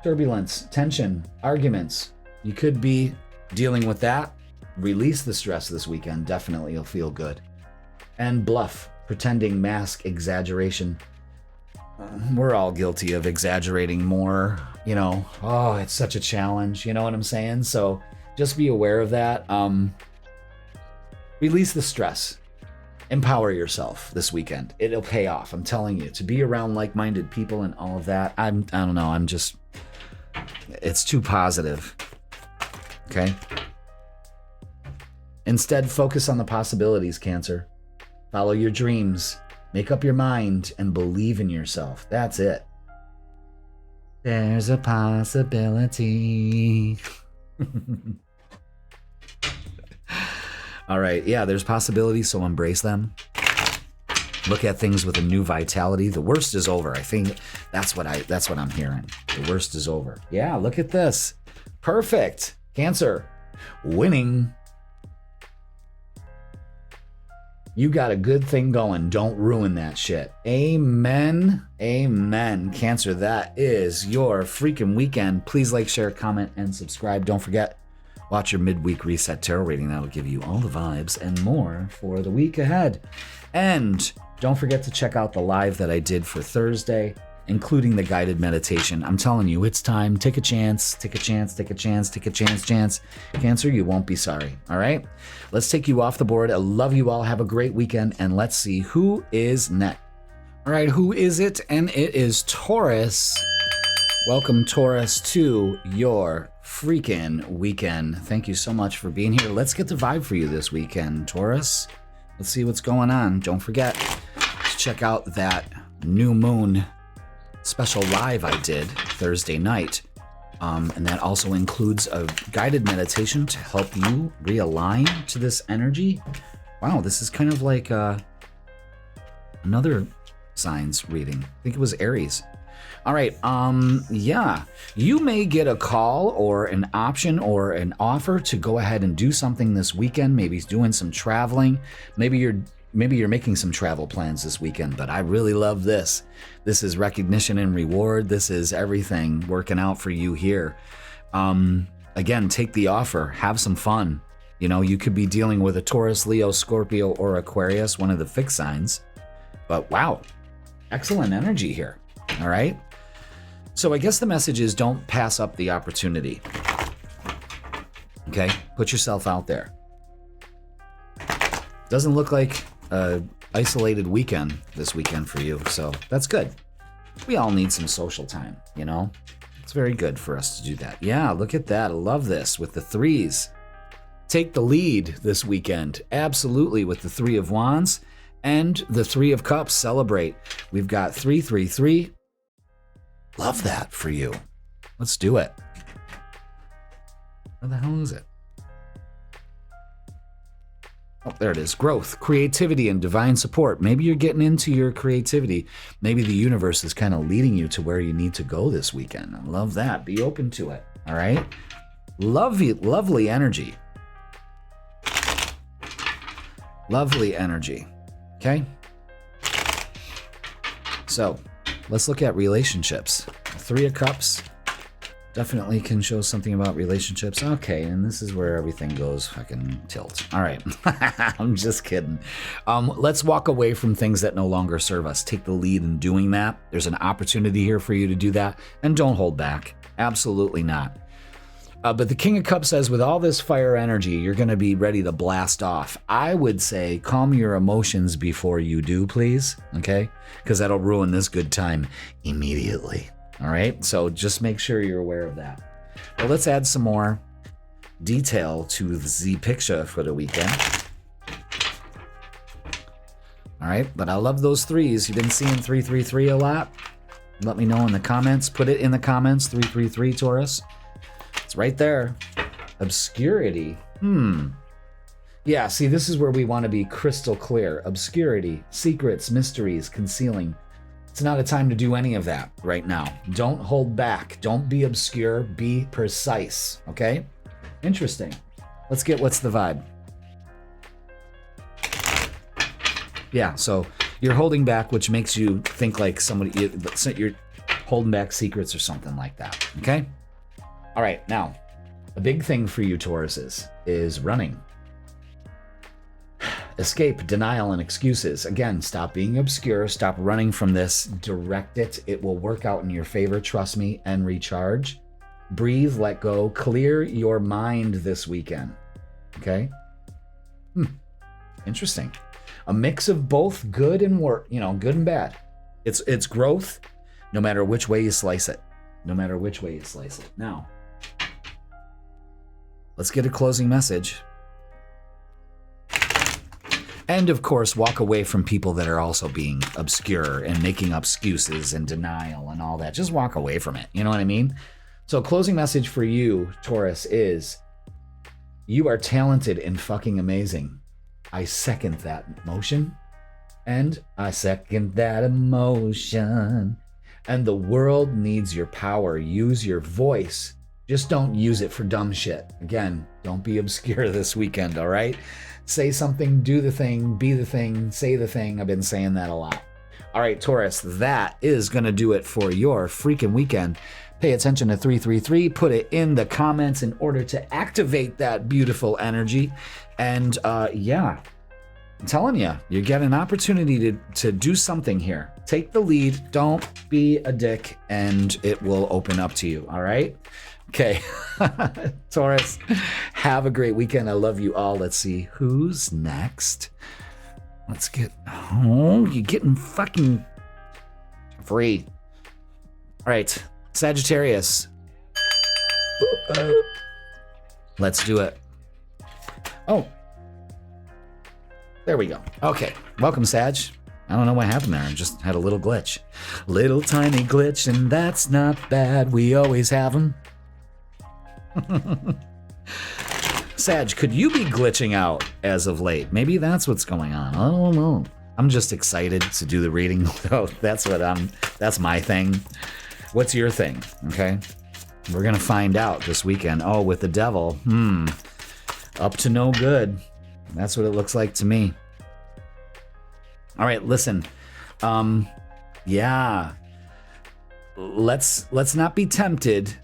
turbulence, tension, arguments. You could be dealing with that. Release the stress this weekend. Definitely, you'll feel good. And bluff, pretending, mask, exaggeration. We're all guilty of exaggerating more. You know, oh, it's such a challenge. You know what I'm saying? So just be aware of that. Release the stress. Empower yourself this weekend. It'll pay off. I'm telling you, to be around like-minded people and all of that. I don't know. It's too positive. Okay. Instead, focus on the possibilities, Cancer. Follow your dreams. Make up your mind and believe in yourself. That's it. There's a possibility. All right. Yeah, there's possibilities, so embrace them. Look at things with a new vitality. The worst is over. I think that's what I'm hearing. The worst is over. Yeah, look at this. Perfect. Cancer. Winning. You got a good thing going. Don't ruin that shit. Amen. Amen. Cancer, that is your freaking weekend. Please like, share, comment, and subscribe. Don't forget, watch your midweek reset tarot reading. That'll give you all the vibes and more for the week ahead. And don't forget to check out the live that I did for Thursday, including the guided meditation. I'm telling you, it's time. Take a chance, take a chance, take a chance, take a chance. Cancer, you won't be sorry. All right? Let's take you off the board. I love you all. Have a great weekend. And let's see who is next. All right, who is it? And it is Taurus. Welcome, Taurus, to your freaking weekend. Thank you so much for being here. Let's get the vibe for you this weekend, Taurus. Let's see what's going on. Don't forget to check out that new moon special live I did Thursday night. And that also includes a guided meditation to help you realign to this energy. Wow, this is kind of like another signs reading. I think it was Aries. All right, yeah. You may get a call or an option or an offer to go ahead and do something this weekend. Maybe doing some traveling. Maybe you're making some travel plans this weekend, but I really love this. This is recognition and reward. This is everything working out for you here. Again, take the offer. Have some fun. You know, you could be dealing with a Taurus, Leo, Scorpio, or Aquarius, one of the fixed signs. But wow, excellent energy here. All right. So I guess the message is don't pass up the opportunity. Okay? Put yourself out there. Doesn't look like an isolated weekend this weekend for you, so that's good. We all need some social time, you know? It's very good for us to do that. Yeah, look at that. I love this with the threes. Take the lead this weekend. Absolutely, with the Three of Wands and the Three of Cups. Celebrate. We've got 333. Love that for you. Let's do it. Where the hell is it? Oh, there it is. Growth, creativity, and divine support. Maybe you're getting into your creativity. Maybe the universe is kind of leading you to where you need to go this weekend. I love that. Be open to it. All right? Lovely energy. Lovely energy. Okay? So, let's look at relationships. Three of Cups definitely can show something about relationships. Okay, and this is where everything goes fucking tilt. All right. I'm just kidding. Let's walk away from things that no longer serve us. Take the lead in doing that. There's an opportunity here for you to do that, and don't hold back. Absolutely not. But the King of Cups says, with all this fire energy, you're going to be ready to blast off. I would say calm your emotions before you do, please. Okay? Because that'll ruin this good time immediately. All right? So just make sure you're aware of that. Well, let's add some more detail to the picture for the weekend. All right? But I love those threes. You've been seeing 333 a lot. Let me know in the comments. Put it in the comments, 333 Taurus. It's right there. Obscurity. Yeah, see, this is where we want to be crystal clear. Obscurity, secrets, mysteries, concealing. It's not a time to do any of that right now. Don't hold back. Don't be obscure. Be precise. Okay? Interesting. Let's get what's the vibe. Yeah, so you're holding back, which makes you think like somebody, you're holding back secrets or something like that. Okay? All right, now, a big thing for you Tauruses is running. Escape, denial, and excuses. Again, stop being obscure. Stop running from this. Direct it. It will work out in your favor. Trust me. And recharge. Breathe, let go. Clear your mind this weekend. Okay? Interesting. A mix of both good and good and bad. It's growth, no matter which way you slice it. No matter which way you slice it. Now, let's get a closing message. And of course, walk away from people that are also being obscure and making up excuses and denial and all that. Just walk away from it. You know what I mean? So closing message for you, Taurus, is you are talented and fucking amazing. I second that motion. And I second that emotion. And the world needs your power. Use your voice. Just don't use it for dumb shit. Again, don't be obscure this weekend, all right? Say something, do the thing, be the thing, say the thing. I've been saying that a lot. All right, Taurus, that is going to do it for your freaking weekend. Pay attention to 333. Put it in the comments in order to activate that beautiful energy. And yeah, I'm telling you, you get an opportunity to do something here. Take the lead. Don't be a dick, and it will open up to you, all right? Okay, Taurus, have a great weekend. I love you all. Let's see who's next. Let's get, oh, you're getting fucking free. All right, Sagittarius. Let's do it. Oh, There we go. Okay, welcome, Sag. I don't know what happened there. I just had a little glitch. Little tiny glitch, and that's not bad. We always have them. Sag, could you be glitching out as of late? Maybe that's what's going on. I don't know. I'm just excited to do the reading. That's my thing. What's your thing? Okay. We're going to find out this weekend. Oh, with the devil. Up to no good. That's what it looks like to me. All right, listen. Yeah. Let's not be tempted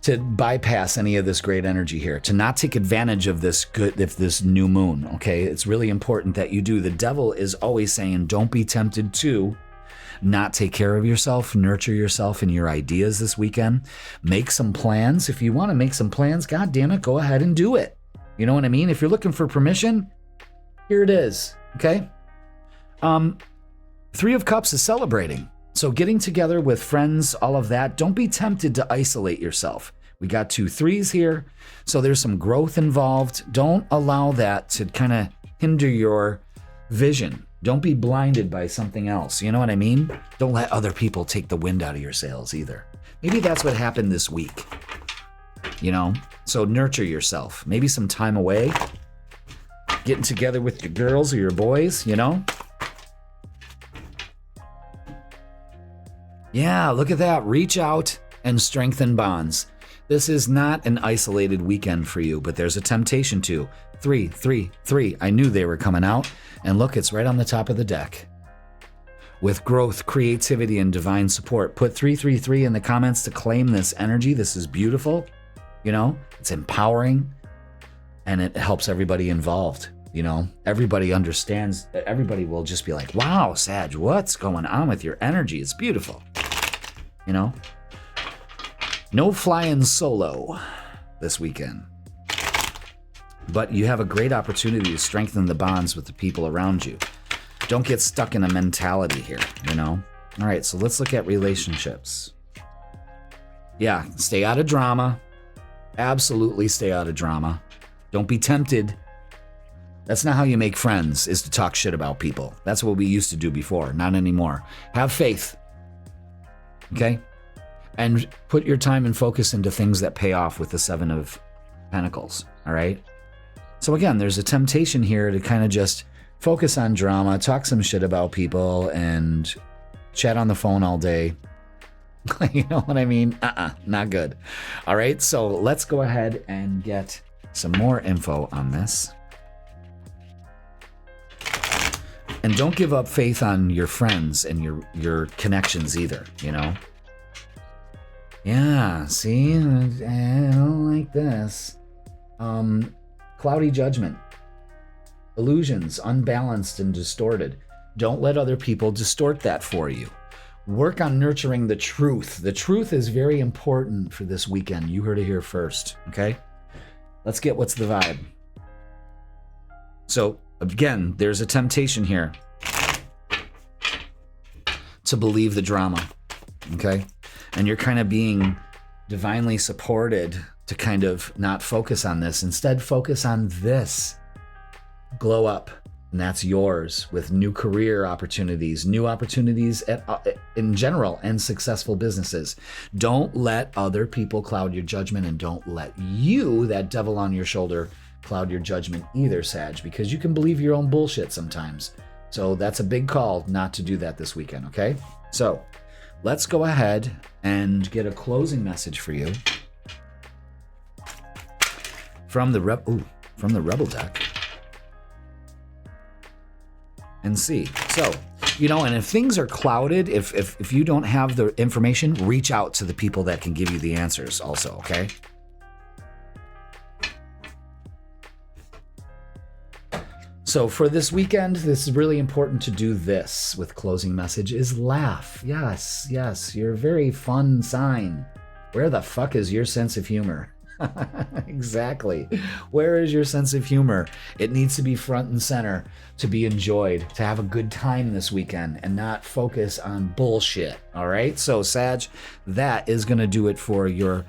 to bypass any of this great energy here, to not take advantage of this new moon, okay? It's really important that you do. The devil is always saying, don't be tempted to not take care of yourself, nurture yourself and your ideas this weekend. Make some plans. If you want to make some plans, God damn it, go ahead and do it. You know what I mean? If you're looking for permission, here it is, okay? Three of Cups is celebrating. So getting together with friends, all of that, don't be tempted to isolate yourself. We got 2 3s here, so there's some growth involved. Don't allow that to kind of hinder your vision. Don't be blinded by something else. You know what I mean? Don't let other people take the wind out of your sails either. Maybe that's what happened this week. You know? So nurture yourself. Maybe some time away. Getting together with your girls or your boys, you know? Yeah, look at that. Reach out and strengthen bonds. This is not an isolated weekend for you, but there's a temptation to. 3, 3, 3. I knew they were coming out. And look, it's right on the top of the deck. With growth, creativity, and divine support. Put 333 in the comments to claim this energy. This is beautiful. You know, it's empowering. And it helps everybody involved. You know, everybody understands. Everybody will just be like, wow, Sag, what's going on with your energy? It's beautiful. You know? No flying solo this weekend. But you have a great opportunity to strengthen the bonds with the people around you. Don't get stuck in a mentality here, you know? All right, so let's look at relationships. Yeah, stay out of drama. Absolutely stay out of drama. Don't be tempted. That's not how you make friends, is to talk shit about people. That's what we used to do before, not anymore. Have faith. Okay? And put your time and focus into things that pay off with the 7 of Pentacles, all right? So again, there's a temptation here to kind of just focus on drama, talk some shit about people, and chat on the phone all day. You know what I mean? Not good. All right, so let's go ahead and get some more info on this. And don't give up faith on your friends and your connections either, you know? Yeah, see? I don't like this. Cloudy judgment. Illusions, unbalanced and distorted. Don't let other people distort that for you. Work on nurturing the truth. The truth is very important for this weekend. You heard it here first, okay? Let's get what's the vibe. So, again, there's a temptation here to believe the drama, okay? And you're kind of being divinely supported to kind of not focus on this. Instead, focus on this. Glow up. And that's yours with new career opportunities, new opportunities in general, and successful businesses. Don't let other people cloud your judgment, and don't let you, that devil on your shoulder, cloud your judgment either, Sag, because you can believe your own bullshit sometimes. So that's a big call not to do that this weekend, okay? So let's go ahead and get a closing message for you from the Rebel deck. And see. So, you know, and if things are clouded, if you don't have the information, reach out to the people that can give you the answers also, okay? So for this weekend, this is really important to do this with closing message is laugh. Yes, you're a very fun sign. Where the fuck is your sense of humor? Exactly. Where is your sense of humor? It needs to be front and center to be enjoyed, to have a good time this weekend and not focus on bullshit. All right. So, Sag, that is going to do it for your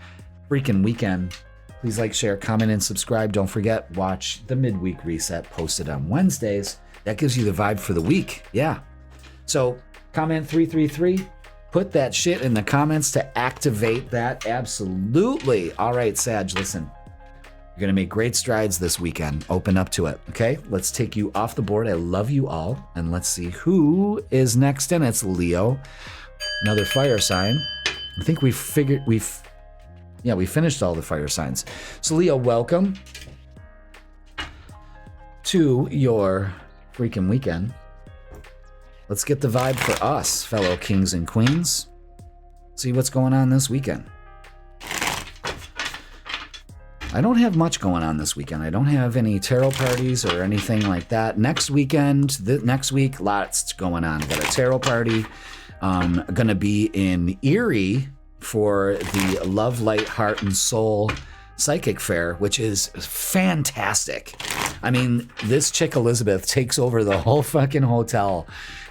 freaking weekend Please like, share, comment, and subscribe. Don't forget, watch the midweek reset posted on Wednesdays. That gives you the vibe for the week. Yeah. So comment 333. Put that shit in the comments to activate that. Absolutely. All right, Sag, listen. You're going to make great strides this weekend. Open up to it. Okay, let's take you off the board. I love you all. And let's see who is next in. It's Leo. Another fire sign. I think we finished all the fire signs. So Leo, welcome to your freaking weekend. Let's get the vibe for us, fellow kings and queens. See what's going on this weekend. I don't have much going on this weekend. I don't have any tarot parties or anything like that. Next week, lots going on. Got a tarot party. Gonna be in Erie for the Love, Light, Heart, and Soul Psychic Fair, which is fantastic. I mean, this chick Elizabeth takes over the whole fucking hotel,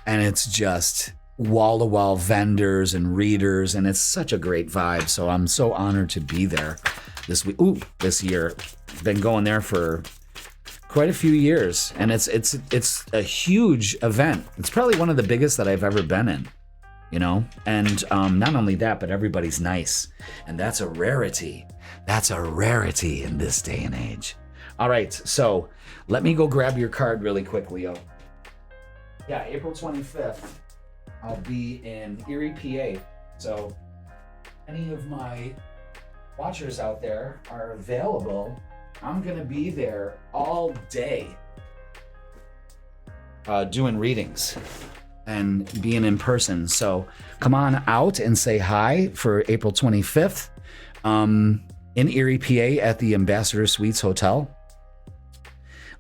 and it's just wall-to-wall vendors and readers, and it's such a great vibe. So I'm so honored to be there this week. This year. Been going there for quite a few years, and it's a huge event. It's probably one of the biggest that I've ever been in, you know? And not only that, but everybody's nice, and that's a rarity. That's a rarity in this day and age. All right, so let me go grab your card really quick, Leo. Yeah, April 25th, I'll be in Erie, PA. So any of my watchers out there are available. I'm gonna be there all day doing readings and being in person. So come on out and say hi for April 25th in Erie, PA at the Ambassador Suites Hotel.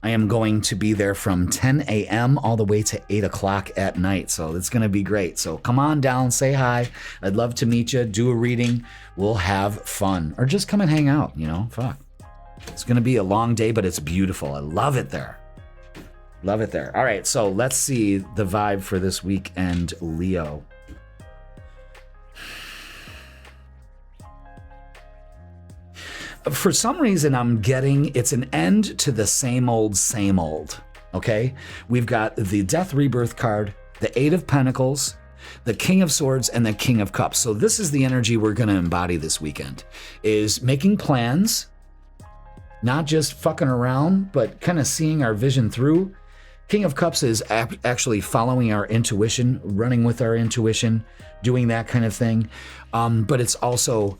I am going to be there from 10 a.m. all the way to 8 o'clock at night. So it's going to be great. So come on down, say hi. I'd love to meet you, do a reading. We'll have fun. Or just come and hang out, you know, fuck. It's going to be a long day, but it's beautiful. I love it there. Love it there. All right, so let's see the vibe for this weekend, Leo. For some reason, I'm getting it's an end to the same old, okay? We've got the Death Rebirth card, the Eight of Pentacles, the King of Swords, and the King of Cups. So this is the energy we're going to embody this weekend, is making plans, not just fucking around, but kind of seeing our vision through. King of Cups is actually following our intuition, running with our intuition, doing that kind of thing. But it's also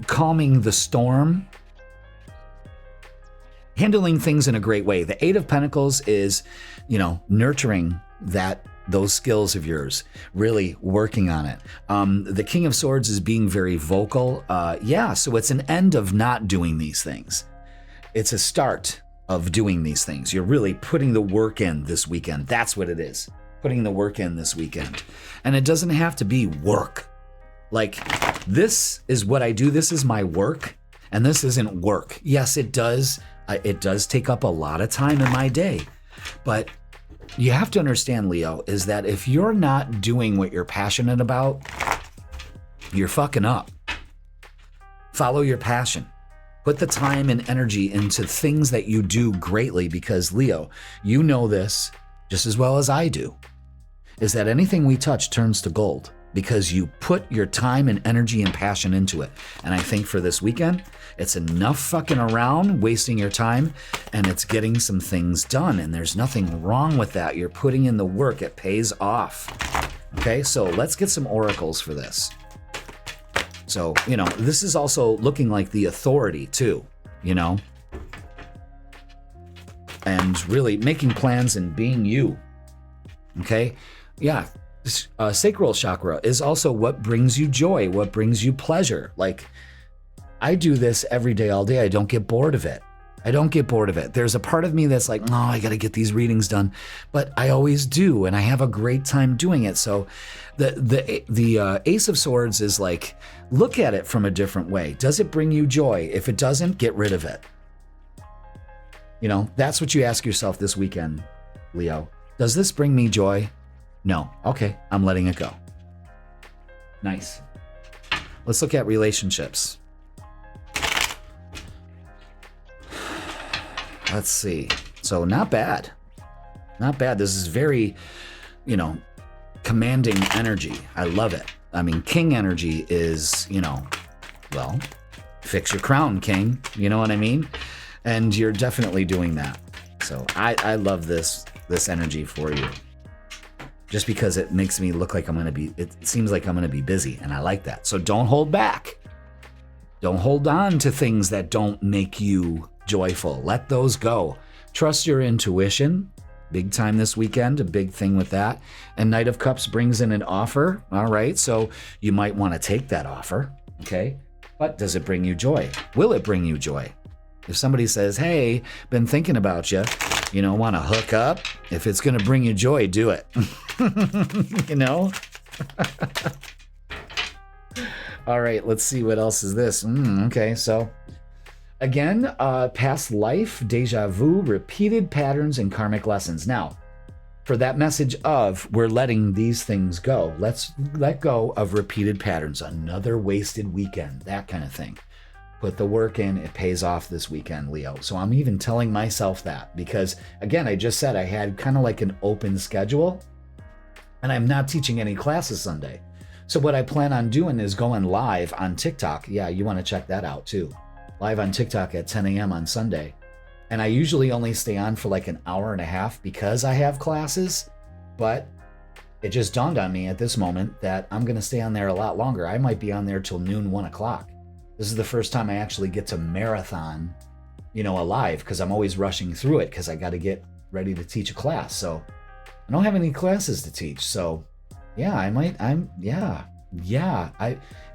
calming the storm, handling things in a great way. The Eight of Pentacles is, you know, nurturing those skills of yours, really working on it. The King of Swords is being very vocal. So it's an end of not doing these things. It's a start of doing these things. You're really putting the work in this weekend. That's what it is. Putting the work in this weekend. And it doesn't have to be work. Like, this is what I do. This is my work, and this isn't work. Yes, it does. It does take up a lot of time in my day. But you have to understand, Leo, is that if you're not doing what you're passionate about, you're fucking up. Follow your passion. Put the time and energy into things that you do greatly, because, Leo, you know this just as well as I do, is that anything we touch turns to gold, because you put your time and energy and passion into it. And I think for this weekend, it's enough fucking around, wasting your time, and it's getting some things done. And there's nothing wrong with that. You're putting in the work. It pays off. Okay, so let's get some oracles for this. So, you know, this is also looking like the authority too, you know, and really making plans and being you. Okay, yeah. Sacral chakra is also what brings you joy, what brings you pleasure. Like, I do this every day, all day. I don't get bored of it. There's a part of me that's like, oh, I got to get these readings done, but I always do, and I have a great time doing it. So the Ace of Swords is like, look at it from a different way. Does it bring you joy? If it doesn't, get rid of it. You know, that's what you ask yourself this weekend, Leo. Does this bring me joy? No. Okay, I'm letting it go. Nice. Let's look at relationships. let's see. So not bad. Not bad. This is very, you know, commanding energy. I love it. I mean, king energy is, you know, well, fix your crown, king. You know what I mean? And you're definitely doing that. So I love this energy for you. Just because it makes me look like it seems like I'm going to be busy, and I like that. So don't hold back. Don't hold on to things that don't make you joyful. Let those go. Trust your intuition. Big time this weekend, a big thing with that. And Knight of Cups brings in an offer. All right, so you might want to take that offer, okay? But does it bring you joy? Will it bring you joy? If somebody says, hey, been thinking about you, you know, want to hook up? If it's going to bring you joy, do it. You know? All right, let's see what else is this. Okay, so again, past life, deja vu, repeated patterns, and karmic lessons. Now, for that message of we're letting these things go, let's let go of repeated patterns, another wasted weekend, that kind of thing. Put the work in, it pays off this weekend, Leo. So I'm even telling myself that because, again, I just said I had kind of like an open schedule and I'm not teaching any classes Sunday. So what I plan on doing is going live on TikTok. Yeah, you want to check that out too. Live on TikTok at 10 a.m. on Sunday. And I usually only stay on for like an hour and a half because I have classes, but it just dawned on me at this moment that I'm going to stay on there a lot longer. I might be on there till noon, 1 o'clock. This is the first time I actually get to marathon, you know, alive because I'm always rushing through it because I got to get ready to teach a class. So I don't have any classes to teach. So yeah,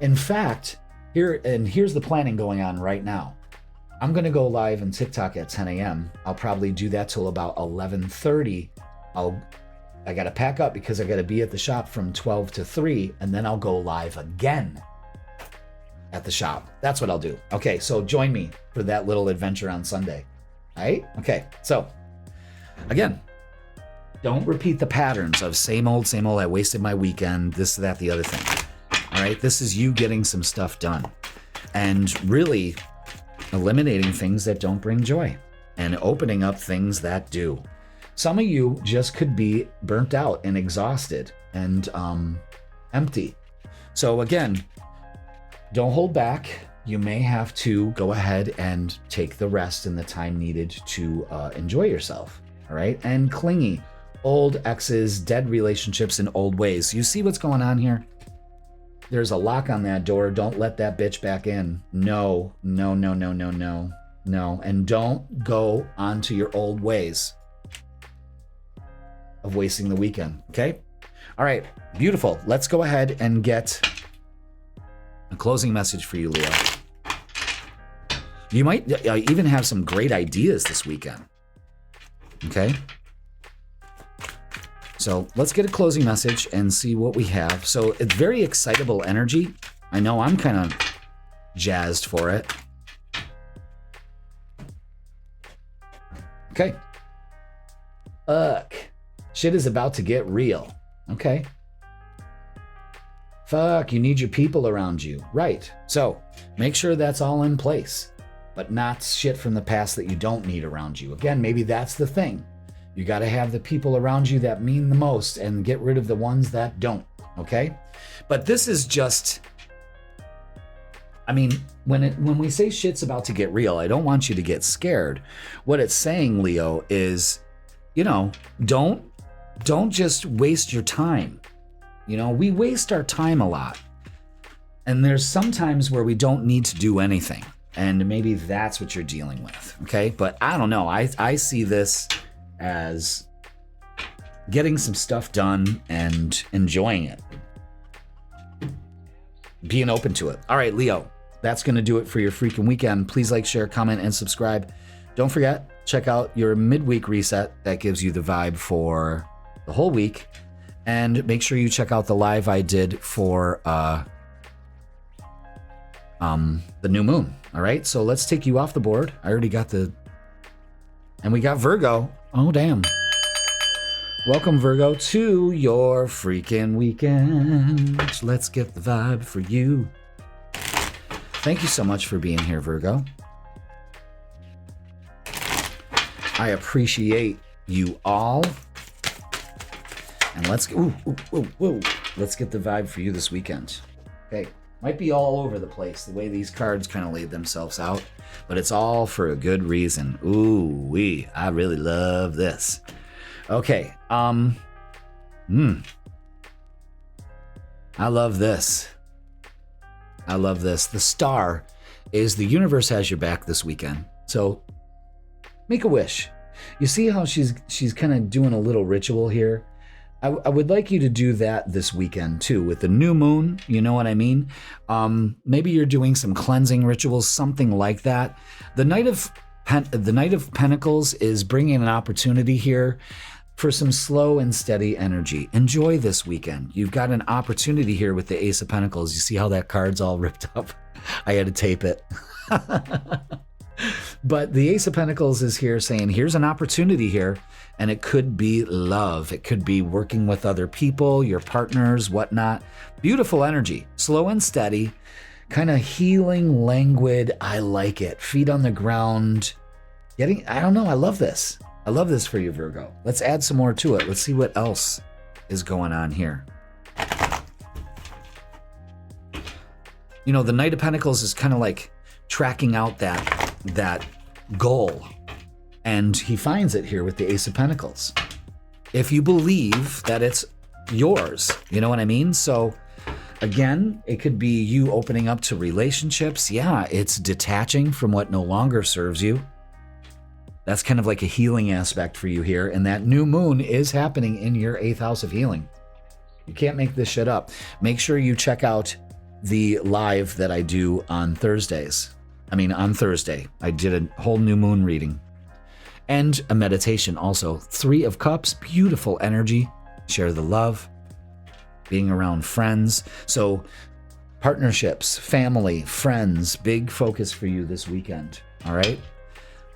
in fact, here's the planning going on right now. I'm going to go live on TikTok at 10 a.m. I'll probably do that till about 11:30. I got to pack up because I got to be at the shop from 12 to 3, and then I'll go live again at the shop. That's what I'll do. Okay, so join me for that little adventure on Sunday. All right? Okay, so again, don't repeat the patterns of same old, I wasted my weekend, this, that, the other thing. All right? This is you getting some stuff done and really eliminating things that don't bring joy and opening up things that do. Some of you just could be burnt out and exhausted and empty. So again, don't hold back. You may have to go ahead and take the rest and the time needed to enjoy yourself. All right? And clingy. Old exes, dead relationships, and old ways. You see what's going on here? There's a lock on that door. Don't let that bitch back in. No. And don't go onto your old ways of wasting the weekend. Okay? All right. Beautiful. Let's go ahead and get a closing message for you, Leo. You might even have some great ideas this weekend. Okay? So let's get a closing message and see what we have. So it's very excitable energy. I know I'm kind of jazzed for it. Okay. Fuck. Shit is about to get real. Okay. Fuck, you need your people around you. Right. So make sure that's all in place, but not shit from the past that you don't need around you. Again, maybe that's the thing. You got to have the people around you that mean the most and get rid of the ones that don't. Okay. But this is just, I mean, when we say shit's about to get real, I don't want you to get scared. What it's saying, Leo, is, you know, don't just waste your time. You know, we waste our time a lot. And there's some times where we don't need to do anything. And maybe that's what you're dealing with. Okay. But I don't know. I see this as getting some stuff done and enjoying it. Being open to it. All right, Leo, that's going to do it for your freaking weekend. Please like, share, comment, and subscribe. Don't forget, check out your midweek reset. That gives you the vibe for the whole week. And make sure you check out the live I did for the new moon. All right, so let's take you off the board. I already got and we got Virgo. Oh, damn. Welcome, Virgo, to your freaking weekend. Let's get the vibe for you. Thank you so much for being here, Virgo. I appreciate you all. And let's get the vibe for you this weekend. Okay, might be all over the place the way these cards kind of laid themselves out, but it's all for a good reason. Ooh-wee, I really love this. Okay, I love this. I love this. The star is the universe has your back this weekend. So make a wish. You see how she's kind of doing a little ritual here? I would like you to do that this weekend too with the new moon. You know what I mean? Maybe you're doing some cleansing rituals, something like that. The Knight of Pentacles is bringing an opportunity here for some slow and steady energy. Enjoy this weekend. You've got an opportunity here with the Ace of Pentacles. You see how that card's all ripped up? I had to tape it. But the Ace of Pentacles is here saying, here's an opportunity here, and it could be love. It could be working with other people, your partners, whatnot. Beautiful energy, slow and steady, kind of healing, languid. I like it. Feet on the ground. I don't know. I love this. I love this for you, Virgo. Let's add some more to it. Let's see what else is going on here. You know, the Knight of Pentacles is kind of like tracking out that goal, and he finds it here with the Ace of Pentacles. If you believe that it's yours, you know what I mean? So again, it could be you opening up to relationships. Yeah, it's detaching from what no longer serves you. That's kind of like a healing aspect for you here, and that new moon is happening in your 8th house of healing. You can't make this shit up. Make sure you check out the live that I do on Thursdays. On Thursday, I did a whole new moon reading and a meditation also. 3 of Cups, beautiful energy, share the love, being around friends. So partnerships, family, friends, big focus for you this weekend. All right,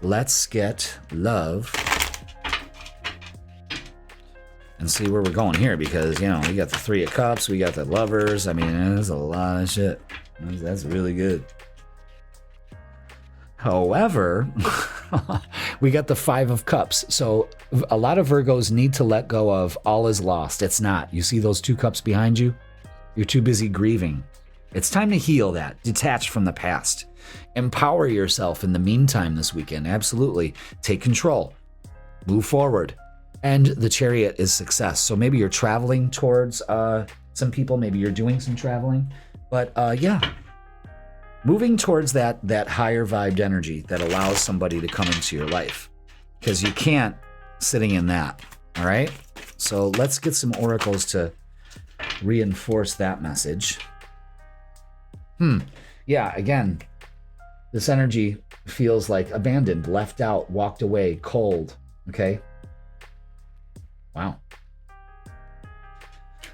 let's get love and see where we're going here, because, you know, we got the 3 of Cups, we got the Lovers. There's a lot of shit. That's really good. However, we got the 5 of Cups. So a lot of Virgos need to let go of all is lost. It's not. You see those 2 cups behind you? You're too busy grieving. It's time to heal that. Detach from the past. Empower yourself in the meantime this weekend. Absolutely. Take control. Move forward. And the Chariot is success. So maybe you're traveling towards some people. Maybe you're doing some traveling. But yeah. Moving towards that higher vibed energy that allows somebody to come into your life, because you can't sitting in that. All right. So let's get some oracles to reinforce that message. Yeah. Again, this energy feels like abandoned, left out, walked away, cold. Okay. Wow.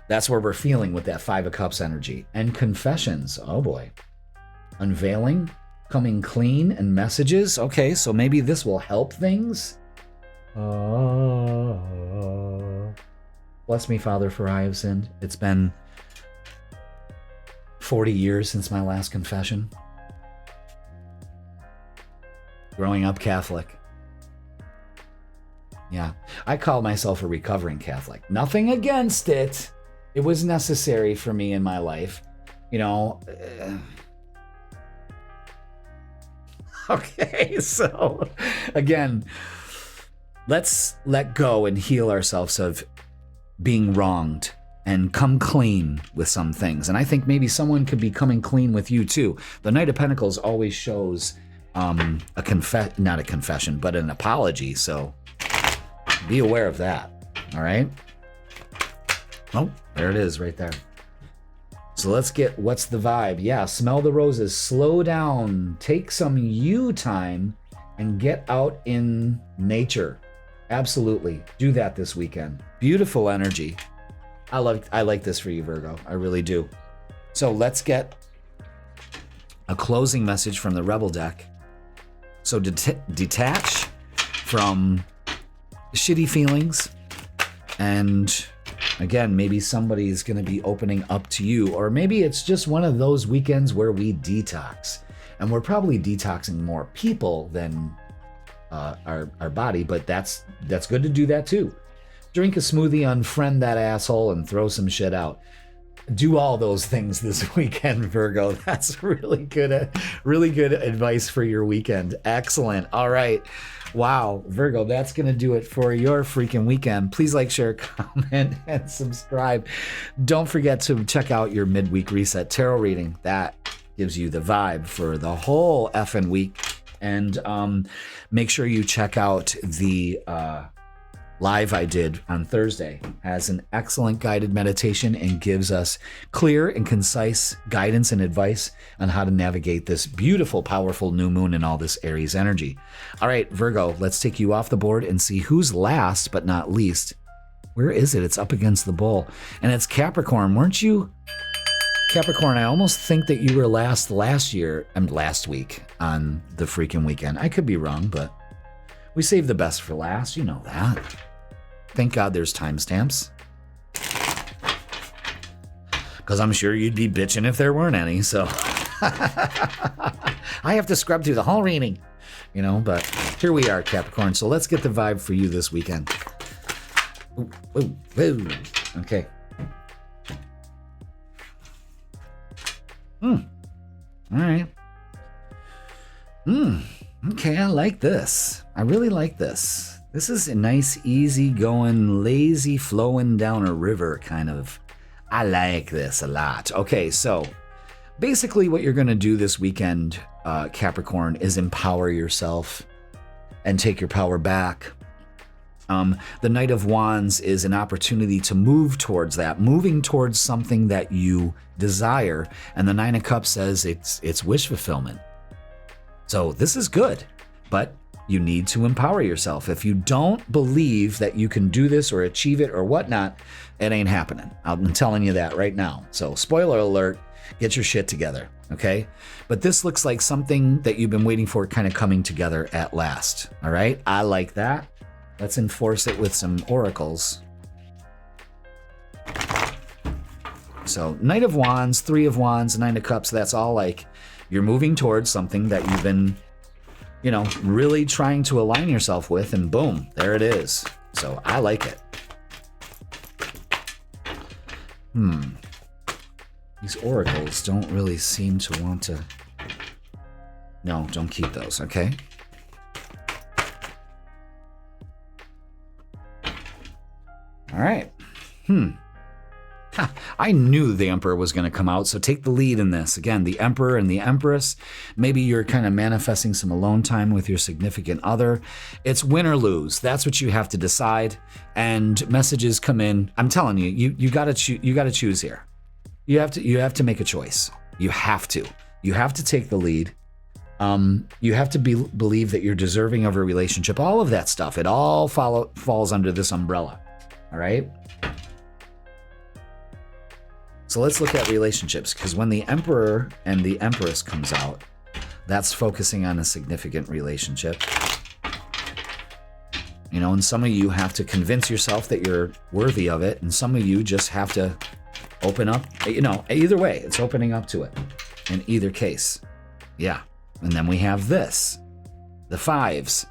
That's where we're feeling with that 5 of Cups energy. And confessions. Oh boy. Unveiling, coming clean, and messages. Okay, so maybe this will help things. Bless me, Father, for I have sinned. It's been 40 years since my last confession. Growing up Catholic. Yeah, I call myself a recovering Catholic. Nothing against it. It was necessary for me in my life. You know... Okay, so again, let's let go and heal ourselves of being wronged and come clean with some things. And I think maybe someone could be coming clean with you too. The Knight of Pentacles always shows not a confession, but an apology. So be aware of that. All right. Oh, there it is right there. So let's get, what's the vibe? Yeah, smell the roses, slow down, take some you time, and get out in nature. Absolutely. Do that this weekend. Beautiful energy. I like this for you, Virgo. I really do. So let's get a closing message from the Rebel deck. So detach from shitty feelings, and again, maybe somebody is going to be opening up to you, or maybe it's just one of those weekends where we detox, and we're probably detoxing more people than our body, but that's good to do that too. Drink a smoothie, unfriend that asshole, and throw some shit out. Do all those things this weekend, Virgo. That's really good advice for your weekend. Excellent. All right. Wow, Virgo, that's going to do it for your freaking weekend. Please like, share, comment, and subscribe. Don't forget to check out your midweek reset tarot reading. That gives you the vibe for the whole effing week. And make sure you check out the live I did on Thursday. Has an excellent guided meditation and gives us clear and concise guidance and advice on how to navigate this beautiful, powerful new moon and all this Aries energy. All right, Virgo, let's take you off the board and see who's last but not least. Where is it? It's up against the bull. And it's Capricorn. Weren't you? Capricorn, I almost think that you were last week on the freaking weekend. I could be wrong, but we save the best for last. You know that. Thank God there's timestamps. Because I'm sure you'd be bitching if there weren't any, so. I have to scrub through the whole reading, but here we are, Capricorn. So let's get the vibe for you this weekend. Ooh, ooh, ooh. Okay. All right. Okay, I like this. I really like this. This is a nice, easy going, lazy flowing down a river kind of. I like this a lot. Okay, so basically what you're going to do this weekend, Capricorn, is empower yourself and take your power back. The Knight of Wands is an opportunity to move towards that, moving towards something that you desire. And the Nine of Cups says it's wish fulfillment. So this is good, but you need to empower yourself. If you don't believe that you can do this or achieve it or whatnot, it ain't happening. I'm telling you that right now. So spoiler alert, get your shit together, okay? But this looks like something that you've been waiting for kind of coming together at last, all right? I like that. Let's enforce it with some oracles. So Knight of Wands, Three of Wands, Nine of Cups, that's all like you're moving towards something that you've been, really trying to align yourself with, and boom, there it is. So I like it. These oracles don't really seem to want to... No, don't keep those, okay? All right. I knew the Emperor was going to come out, so take the lead in this. Again, the Emperor and the Empress. Maybe you're kind of manifesting some alone time with your significant other. It's win or lose. That's what you have to decide. And messages come in. I'm telling you, you got to choose here. You have to make a choice. You have to take the lead. You have to believe that you're deserving of a relationship. All of that stuff. It all falls under this umbrella. All right. So let's look at relationships, because when the Emperor and the Empress comes out, that's focusing on a significant relationship. And some of you have to convince yourself that you're worthy of it, and some of you just have to open up. Either way, it's opening up to it in either case. Yeah. And then we have this, the fives,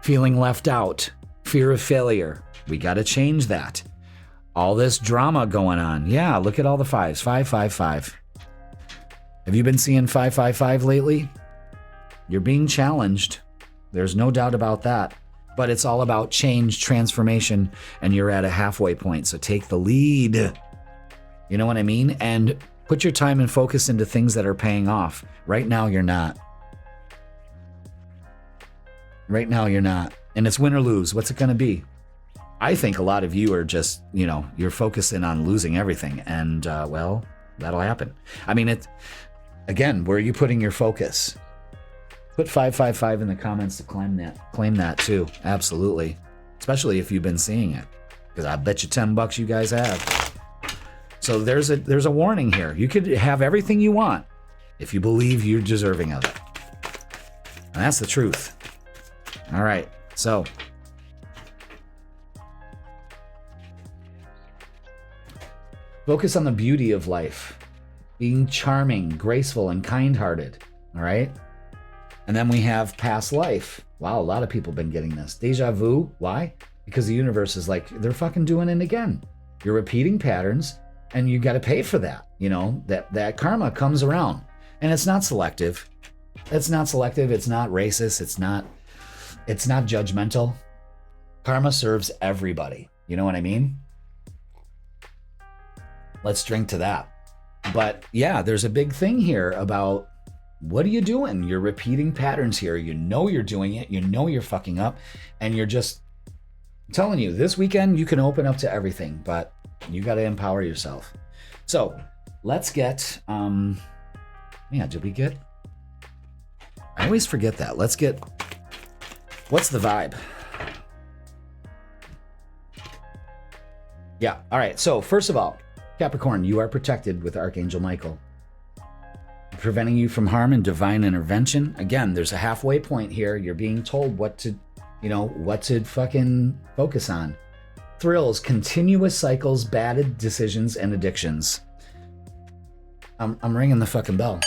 feeling left out, fear of failure. We got to change that. All this drama going on. Yeah, look at all the fives. 5, 5, 5. Have you been seeing 5, 5, 5 lately? You're being challenged. There's no doubt about that. But it's all about change, transformation, and you're at a halfway point. So take the lead. You know what I mean? And put your time and focus into things that are paying off. Right now, you're not. Right now, you're not. And it's win or lose. What's it going to be? I think a lot of you are just, you're focusing on losing everything. And, well, that'll happen. I mean, again, where are you putting your focus? Put 555 in the comments to claim that too. Absolutely. Especially if you've been seeing it. Because I bet you $10 you guys have. So there's a warning here. You could have everything you want if you believe you're deserving of it. And that's the truth. All right. So... focus on the beauty of life, being charming, graceful, and kind-hearted, all right? And then we have past life. Wow, a lot of people have been getting this. Deja vu. Why? Because the universe is like, they're fucking doing it again. You're repeating patterns and you got to pay for that. You know, that karma comes around, and it's not selective. It's not selective. It's not racist. It's not judgmental. Karma serves everybody. You know what I mean? Let's drink to that. But yeah, there's a big thing here about, what are you doing? You're repeating patterns here. You know you're doing it. You know you're fucking up. And you're just, I'm telling you, this weekend you can open up to everything, but you got to empower yourself. So let's get, did we get, I always forget that. Let's get, what's the vibe? Yeah. All right. So first of all, Capricorn, you are protected with Archangel Michael, preventing you from harm and divine intervention. Again, there's a halfway point here. You're being told what to fucking focus on. Thrills, continuous cycles, bad decisions, and addictions. I'm ringing the fucking bell.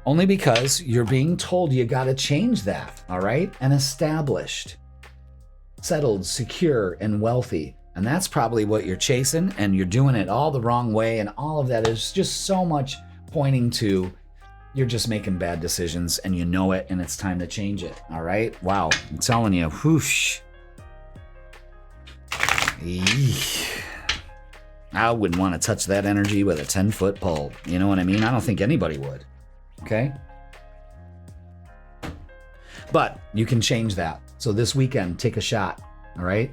Only because you're being told you got to change that, all right? And established, settled, secure, and wealthy. And that's probably what you're chasing, and you're doing it all the wrong way, and all of that is just so much pointing to you're just making bad decisions, and you know it, and it's time to change it, all right? Wow, I'm telling you, whoosh. Eesh. I wouldn't want to touch that energy with a 10-foot pole. You know what I mean? I don't think anybody would, okay? But you can change that. So this weekend, take a shot, all right?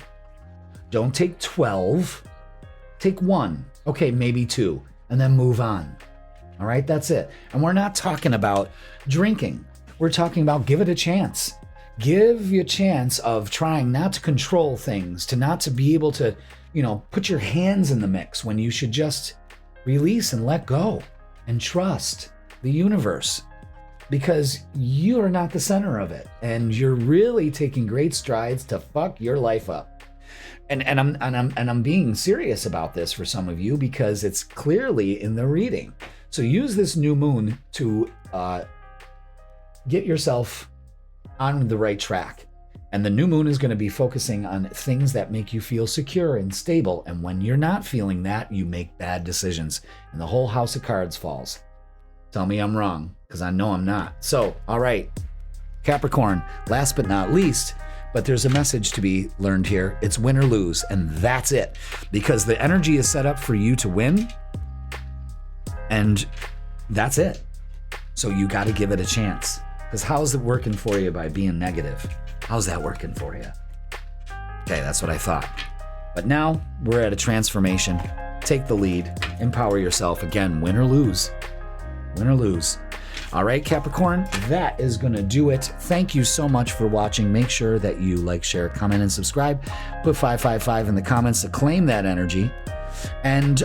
Don't take 12, take 1, okay, maybe 2, and then move on. All right, that's it. And we're not talking about drinking. We're talking about give it a chance. Give you a chance of trying not to control things, to not to be able to, put your hands in the mix when you should just release and let go and trust the universe, because you are not the center of it. And you're really taking great strides to fuck your life up. And I'm being serious about this for some of you, because it's clearly in the reading. So use this new moon to get yourself on the right track. And the new moon is going to be focusing on things that make you feel secure and stable. And when you're not feeling that, you make bad decisions, and the whole house of cards falls. Tell me I'm wrong, because I know I'm not. So, all right, Capricorn, last but not least, but there's a message to be learned here. It's win or lose, and that's it. Because the energy is set up for you to win, and that's it. So you got to give it a chance. Because how's it working for you by being negative? How's that working for you? Okay, that's what I thought. But now we're at a transformation. Take the lead. Empower yourself. Again, win or lose. Win or lose. All right, Capricorn, that is going to do it. Thank you so much for watching. Make sure that you like, share, comment, and subscribe. Put 555 in the comments to claim that energy. And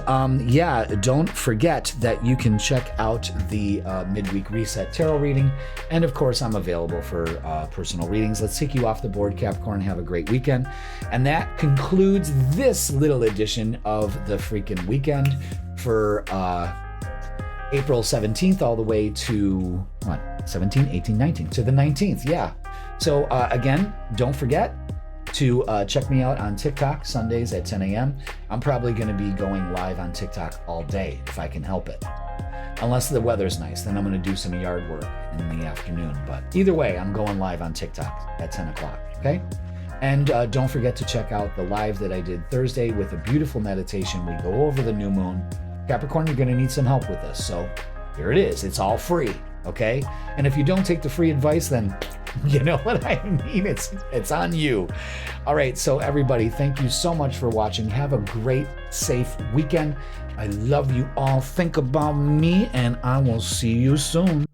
don't forget that you can check out the midweek reset tarot reading. And of course, I'm available for personal readings. Let's take you off the board, Capricorn. Have a great weekend. And that concludes this little edition of the Freakin Weekend for April 17th all the way to 17, 18, 19 to the 19th. Yeah. So again, don't forget to check me out on TikTok Sundays at 10 a.m. I'm probably going to be going live on TikTok all day if I can help it. Unless the weather's nice, then I'm going to do some yard work in the afternoon. But either way, I'm going live on TikTok at 10 o'clock, okay? And don't forget to check out the live that I did Thursday with a beautiful meditation. We go over the new moon. Capricorn, you're going to need some help with this. So here it is. It's all free, okay? And if you don't take the free advice, then you know what I mean? It's on you. All right, so everybody, thank you so much for watching. Have a great, safe weekend. I love you all. Think about me, and I will see you soon.